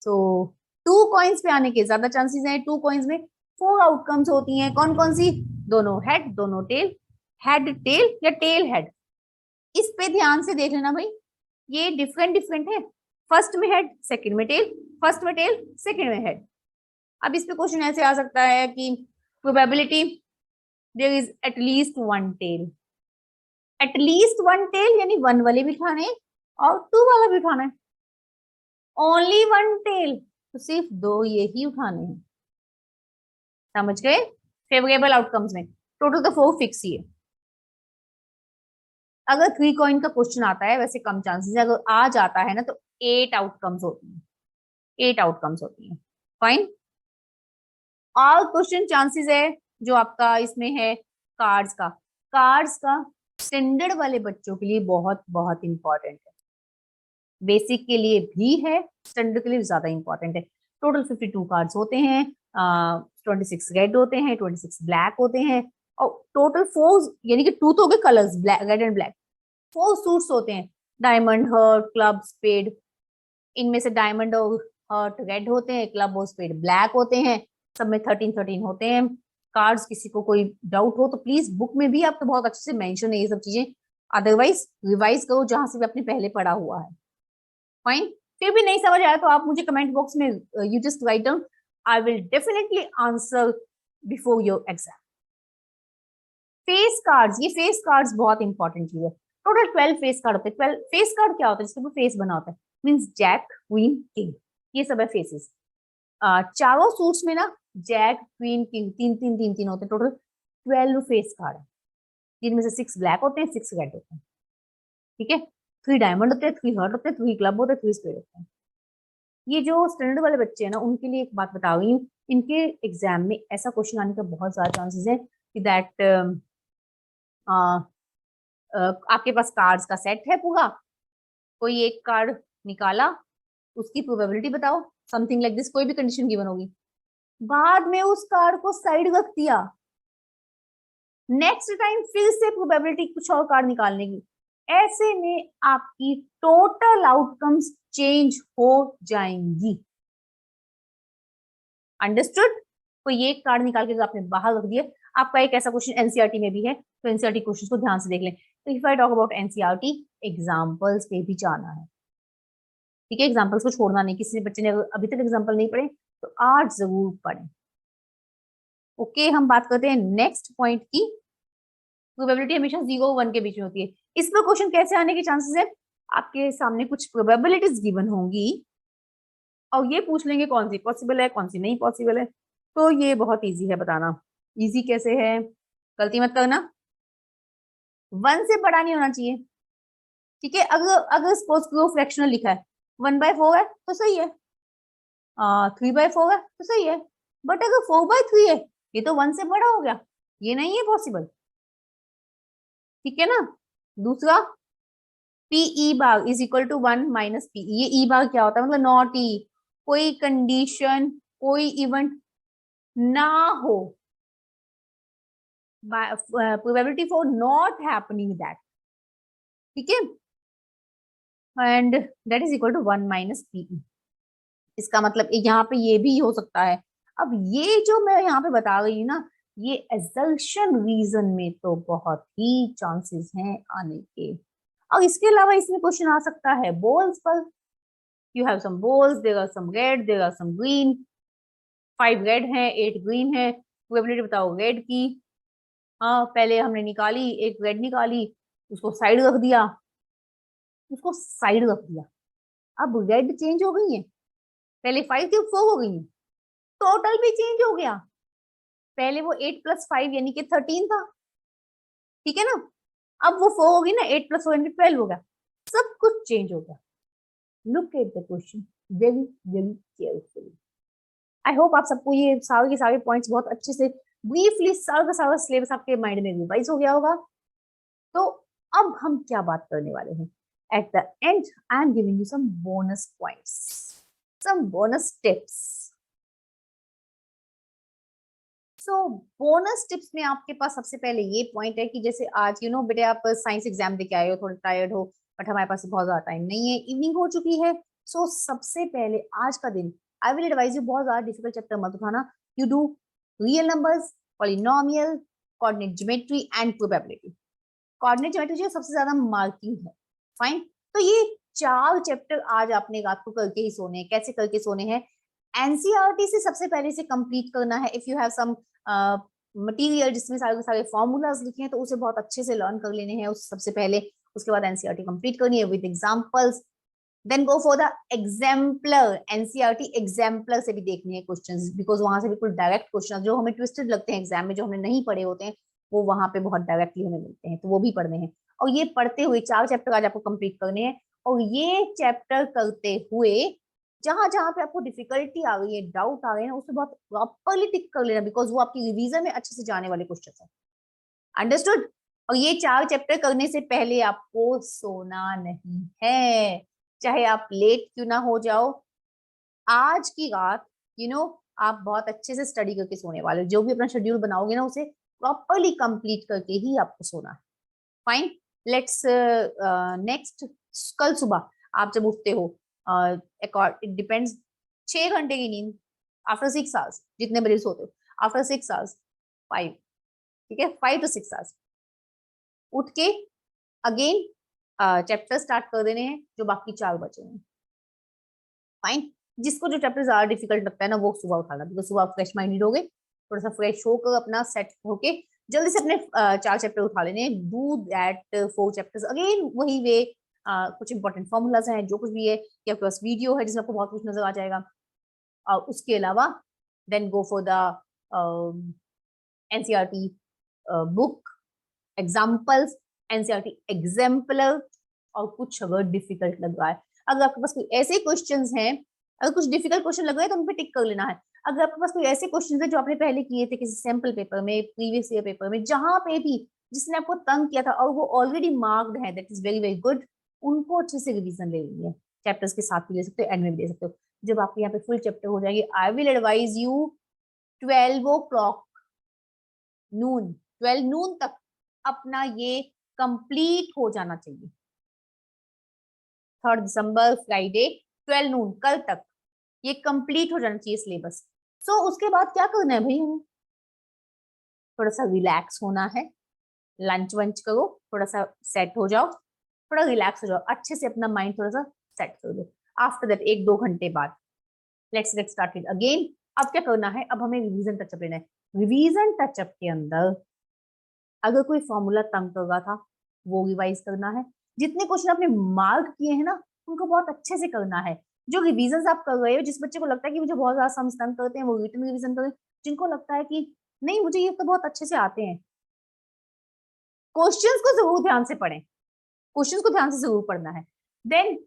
तो 2 कॉइन्स पे आने के ज्यादा चांसेस हैं। 2 कॉइन्स में 4 आउटकम्स होती हैं, कौन कौन सी? दोनों हेड, दोनों टेल, हेड टेल या टेल हेड। इस पे ध्यान से देख लेना भाई, ये डिफरेंट डिफरेंट है। फर्स्ट में हेड, सेकंड में टेल, फर्स्ट में टेल, सेकंड में हेड। अब इस पे क्वेश्चन ऐसे आ सकता है कि probability there is at least 1 tail. At least 1 tail यानी 1 वाले भी उठाने और 2 वाला भी उठाना है। ओनली 1 टेल तो सिर्फ 2 ये ही उठाने हैं। समझ गए? फेवरेबल आउटकम्स में टोटल तो 4 फिक्स ही है। अगर 3 कॉइन का क्वेश्चन आता है, वैसे कम चांसेस है, अगर आ जाता है ना तो 8 आउटकम्स होती हैं, 8 आउटकम्स होती हैं। फाइन। और क्वेश्चन चांसेस है जो आपका इसमें है कार्ड्स का। कार्ड्स का स्टैंडर्ड वाले बच्चों के लिए बहुत बहुत इंपॉर्टेंट है, बेसिक के लिए भी है, स्टैंडर्ड के लिए ज्यादा इंपॉर्टेंट है। टोटल 52 कार्ड्स होते हैं, 26 रेड होते हैं, 26 ब्लैक होते हैं, और टोटल 4 यानी कि 2 तो हो गए colours, black, red and black. 4 suits होते हैं, डायमंड, हर्ट, क्लब, स्पेड। इनमें से डायमंड और हर्ट रेड होते हैं, क्लब और स्पेड ब्लैक होते हैं। सब में 13 13 होते हैं कार्ड्स। किसी को कोई डाउट हो तो प्लीज बुक में भी आपको बहुत अच्छे से मेंशन है ये सब चीजें, अदरवाइज रिवाइज करो जहां से भी आपने पहले पढ़ा हुआ है। फाइन। फिर भी नहीं समझ आया तो आप मुझे कमेंट बॉक्स में you just write down, I will definitely answer before your exam. Face cards, ये फेस कार्ड्स बहुत इंपॉर्टेंट चीज है। टोटल 12 फेस कार्ड होते हैं। 12 फेस कार्ड क्या होता है? जिसके ऊपर फेस बना होता है, मींस जैक, क्वीन, किंग, ये सब है फेसेस। चारों सूट्स में ना जैक, क्वीन, किंग, तीन तीन तीन तीन होते हैं। टोटल 12 फेस कार्ड है, जिनमें से 6 ब्लैक होते हैं, 6 रेड होते हैं। ठीक है, 3 डायमंड होते हैं, 3 हर्ट होते हैं, 3 क्लब होते हैं, 3 स्पेड होते हैं। ये जो स्टैंडर्ड वाले बच्चे हैं ना, उनके लिए एक बात बता रही हूँ, इनके एग्जाम में ऐसा क्वेश्चन आने का बहुत ज्यादा चांसेस है कि दैट आपके पास कार्ड्स का सेट है पूरा, कोई एक कार्ड निकाला, उसकी प्रोबेबिलिटी बताओ, समथिंग लाइक दिस, कोई भी कंडीशन गिवन होगी, बाद में उस कार्ड को साइड रख दिया, नेक्स्ट टाइम फिर से प्रोबेबिलिटी कुछ और कार्ड निकालने की, ऐसे में आपकी टोटल आउटकम्स चेंज हो जाएंगी। अंडरस्टूड? तो ये कार्ड निकाल के आपने बाहर रख दिया। आपका एक ऐसा क्वेश्चन एनसीईआरटी में भी है, तो एनसीईआरटी क्वेश्चन को ध्यान से देख लें। तो if I talk about NCERT, examples पे भी जाना है, ठीक है? एग्जांपल्स को छोड़ना नहीं, किसी बच्चे ने अभी तक एग्जांपल नहीं पढ़े तो आज जरूर पढ़ें। ओके, हम बात करते हैं नेक्स्ट पॉइंट की। प्रोबेबिलिटी हमेशा 0 और 1 के बीच में होती है। इस पर क्वेश्चन कैसे आने के चांसेस है? आपके सामने कुछ प्रोबेबिलिटीज गिवन होंगी और ये पूछ लेंगे कौन सी पॉसिबल है, कौन सी नहीं पॉसिबल है। तो ये बहुत इजी है बताना। इजी कैसे है? गलती मत करना, 1 से बड़ा नहीं होना चाहिए, ठीक है? अगर अगर सपोज करो फ्रैक्शनल लिखा है, 1/4 है तो सही है, 3/4 है तो सही है, बट अगर 4/3 है, ये तो 1 से बड़ा हो गया, ये नहीं है पॉसिबल, ठीक है ना? दूसरा, PE bar is equal to 1 minus PE, ये ई बार क्या होता है? मतलब नॉट ई, कोई कंडीशन, कोई इवेंट ना हो, probability for not happening that, ठीक है? And that is equal to 1 minus PE. इसका मतलब यहाँ पे ये भी हो सकता है। अब ये जो मैं यहाँ पे बता रही हूँ ना, ये एजल्शन रीजन में तो बहुत ही चांसेस हैं आने के। और इसके अलावा इसमें क्वेश्चन आ सकता है बॉल्स पर। You have some balls, there are some red, there are some green, 5 red है, 8 ग्रीन है, प्रोबेबिलिटी बताओ रेड की। हाँ, पहले हमने निकाली, एक रेड निकाली, उसको साइड रख दिया, उसको साइड रख दिया, अब रेड चेंज हो गई है, पहले 5 थी 4 हो गई है, टोटल भी चेंज हो गया, पहले वो 8 + 5 यानी कि 13 था, ठीक है ना? अब वो 4 होगी ना, 8 + 4 यानी 12 हो गया, सब कुछ चेंज हो गया। Look at the question very very carefully. I hope आप सबको ये सारे के सारे पॉइंट्स बहुत अच्छे से ब्रीफली सारा का सारा सिलेबस आपके माइंड में रिवाइज हो गया होगा। तो अब हम क्या बात करने वाले हैं? At the end I am giving you some bonus points, some bonus tips. So bonus tips में आपके पास सबसे पहले ये पॉइंट है कि जैसे आज बेटे आप साइंस एग्जाम दे के आए हो, थोड़े टायर्ड हो, बट हमारे पास बहुत ज्यादा टाइम नहीं है, इवनिंग हो चुकी है। सो सबसे पहले आज का दिन आई विल एडवाइज यू, बहुत ज्यादा डिफिकल्ट चैप्टर मत उठाना। You do real numbers, polynomial, coordinate geometry and probability. Coordinate geometry जो सबसे ज्यादा मार्किंग है, फाइन। तो ये 4 चैप्टर आज आपने रात को करके ही सोने हैं। कैसे करके सोने हैं? एनसीईआरटी से सबसे पहले से कंप्लीट करना है। If you have some material जिसमें सारे के सारे फॉर्मूलाज लिखे हैं तो उसे बहुत अच्छे से लर्न कर लेने हैं उस सबसे पहले। उसके बाद एनसीईआरटी कंप्लीट करनी है with examples. Then go for the exemplar, NCERT exemplar से भी देखने हैं क्वेश्चंस, बिकॉज वहां से बिल्कुल डायरेक्ट क्वेश्चन जो हमें ट्विस्टेड लगते हैं एग्जाम में, जो हमने नहीं पढ़े होते हैं, वो वहां पे बहुत डायरेक्टली हमें मिलते हैं, तो वो भी पढ़ने हैं। और ये पढ़ते हुए 4 चैप्टर आज आपको कंप्लीट करने हैं, और ये चैप्टर करते हुए जहां जहां पे आपको डिफिकल्टी आ गई है, डाउट आ गए हैं, उसे बहुत प्रॉपरली टिक कर लेना, बिकॉज वो आपकी रिवीजन में अच्छे से जाने वाले क्वेश्चन है। अंडरस्टूड? और ये 4 चैप्टर करने से पहले आपको सोना नहीं है, चाहे आप लेट क्यों ना हो जाओ। आज की रात आप बहुत अच्छे से स्टडी करके सोने वाले, जो भी अपना शेड्यूल बनाओगे ना उसे प्रॉपरली कंप्लीट करके ही आपको सोना है। फाइन, लेट्स नेक्स्ट, कल सुबह आप जब उठते हो, इट डिपेंड्स, 6 घंटे की नींद आफ्टर 6 आवर्स, जितने बजे सोते हो, आफ्टर 6 आवर्स 5, ठीक है, 5 to 6 आवर्स उठ के अगेन चैप्टर स्टार्ट कर देने हैं जो बाकी 4 बचे हैं। फाइन, जिसको जो चैप्टर ज्यादा डिफिकल्ट लगता है ना वो सुबह उठाना, बिकॉज सुबह आप फ्रेश माइंडेड हो गए, थोड़ा सा फ्रेश होकर अपना सेट होके जल्दी से अपने 4 चैप्टर उठा लेने। डू दैट 4 चैप्टर्स अगेन वही वे। कुछ इंपॉर्टेंट फॉर्मूलाज हैं, जो कुछ भी है, कि आपके पास वीडियो है जिसमें आपको बहुत कुछ नजर आ जाएगा। उसके अलावा then go for the NCERT book examples, NCERT exemplar. और कुछ अगर डिफिकल्ट लग रहा है, अगर आपके पास कोई ऐसे क्वेश्चंस हैं, अगर कुछ डिफिकल्ट क्वेश्चन लग रहे हैं तो उन पे टिक कर लेना है। अगर आपके पास कोई ऐसे क्वेश्चन है जो आपने पहले किए थे किसी सैम्पल पेपर में, प्रीवियस ईयर पेपर में, जहां पे भी जिसने आपको तंग किया था और वो ऑलरेडी मार्क्ड है, that is very very good, उनको अच्छे से रिवीजन ले लीजिए। चैप्टर्स के साथ भी ले सकते हो, एंड में भी ले सकते हो। जब आपके यहाँ पे फुल चैप्टर हो जाएंगे, I will advise you 12 o'clock नून, 12 नून तक अपना ये कंप्लीट हो जाना चाहिए। 3 दिसंबर फ्राइडे 12 नून, कल तक ये कंप्लीट हो जाना चाहिए सिलेबस। सो उसके बाद क्या करना है भाई, हमें थोड़ा सा रिलैक्स होना है, लंच वंच करो, थोड़ा सा सेट हो जाओ, थोड़ा रिलैक्स हो जाओ, अच्छे से अपना माइंड थोड़ा सा सेट कर दो। आफ्टर दैट 1-2 घंटे बाद लेट्स गेट स्टार्टेड अगेन। अब क्या करना है, अब हमें रिवीजन टचअप लेना है। रिवीजन टचअप के अंदर अगर कोई फॉर्मूला तंग कर रहा था वो रिवाइज करना है। जितने क्वेश्चन आपने मार्क किए हैं ना उनको बहुत अच्छे से करना है। जो रिवीजन आप कर रहे हो, जिस बच्चे को लगता है कि मुझे बहुत ज्यादा सम्स तंग करते हैं वो रिटन रिवीजन करें। जिनको लगता है कि नहीं मुझे ये तो बहुत अच्छे से आते हैं, क्वेश्चंस को जरूर ध्यान से पढ़ें, क्वेश्चंस को ध्यान से जरूर पढ़ना है। Then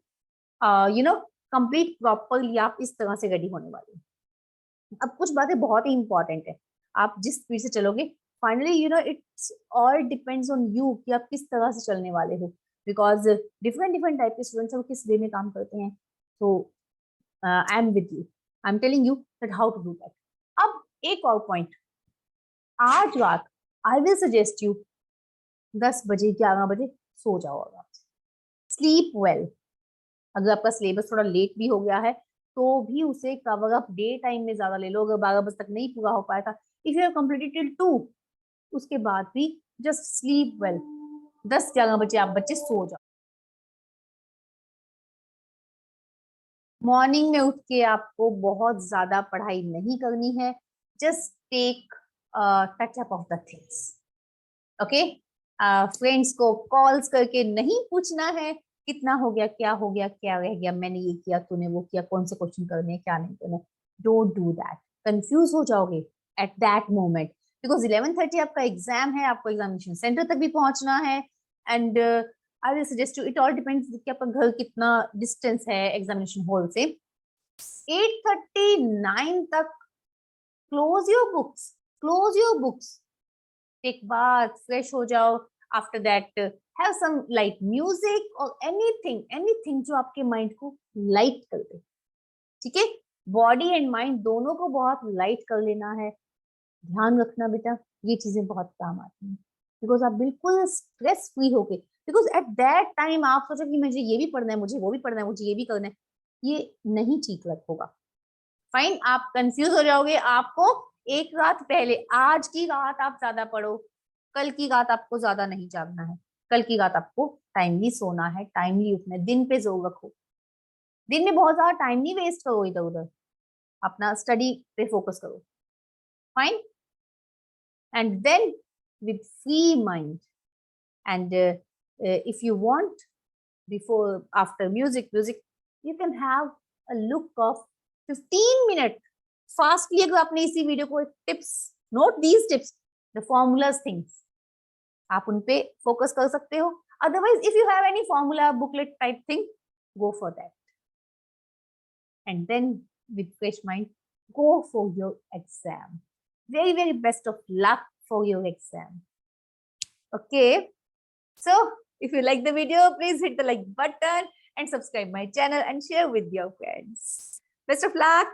you know complete properly आप इस तरह से रेडी होने वाले हैं। अब कुछ बातें बहुत ही इंपॉर्टेंट है, आप जिस स्पीड से चलोगे finally you know it's all depends on you कि आप किस तरह से चलने वाले हो, बिकॉज डिफरेंट डिफरेंट टाइप के स्टूडेंट्स वो किस वे में काम करते हैं। तो I am with you, I am telling you that how to do that. अब एक और पॉइंट, आज रात आई विल सजेस्ट यू 10 बजे 11 बजे सो जाओ। आप स्लीप वेल। अगर आपका सिलेबस थोड़ा लेट भी हो गया है तो भी उसे कवर अप डे टाइम में ज्यादा ले लो। अगर 12 बजे तक नहीं पूरा हो पाया था, if you have completed till 2, उसके बाद भी जस्ट स्लीप वेल। 10-11 बजे आप बच्चे सो जाओ। मॉर्निंग में उठ के आपको बहुत ज्यादा पढ़ाई नहीं करनी है, just take touch up of the things. Okay, friends को कॉल्स करके नहीं पूछना है कितना हो गया, क्या हो गया, क्या रह गया, मैंने ये किया, तूने वो किया, कौन से क्वेश्चन करने, क्या नहीं करने। डोंट डू दैट, कंफ्यूज हो जाओगे एट दैट मोमेंट, बिकॉज 11:30 आपका एग्जाम है, आपको एग्जामिनेशन सेंटर तक भी पहुंचना है। And I will suggest you, it all depends कि आपका घर कितना डिस्टेंस है एग्जामिनेशन हॉल से। 8:39 तक close your books, close your books, एक बार फ्रेश हो जाओ। After that have some light music और एनीथिंग जो आपके माइंड को लाइट कर दे। ठीक है, बॉडी एंड माइंड दोनों को बहुत लाइट कर लेना है। ध्यान रखना बेटा, ये चीजें बहुत काम आती हैं, बिकॉज आप बिल्कुल स्ट्रेस फ्री होके, बिकॉज एट दैट टाइम आप सोचो कि मुझे ये भी पढ़ना है, मुझे वो भी पढ़ना है, मुझे ये भी करना है, ये नहीं ठीक लगेगा। फाइन, आप कंफ्यूज हो जाओगे। आपको एक रात पहले, आज की रात आप ज्यादा पढ़ो, कल की रात आपको ज्यादा नहीं जागना है। कल की रात आपको टाइमली सोना है, टाइमली उठना है, दिन पे जोर रखो। दिन में बहुत ज्यादा टाइम नहीं वेस्ट करो इधर उधर, अपना स्टडी पे फोकस करो। Fine, and then with free mind and if you want, before after music you can have a look of 15 minute fastly। अगर आपने इसी वीडियो को tips note, these tips, the formulas things, आप उन पे focus कर सकते हो। Otherwise if you have any formula booklet type thing, go for that and then with fresh mind go for your exam। very best of luck for your exam। okay, so if you like the video, please hit the like button and subscribe my channel and share with your friends। Best of luck।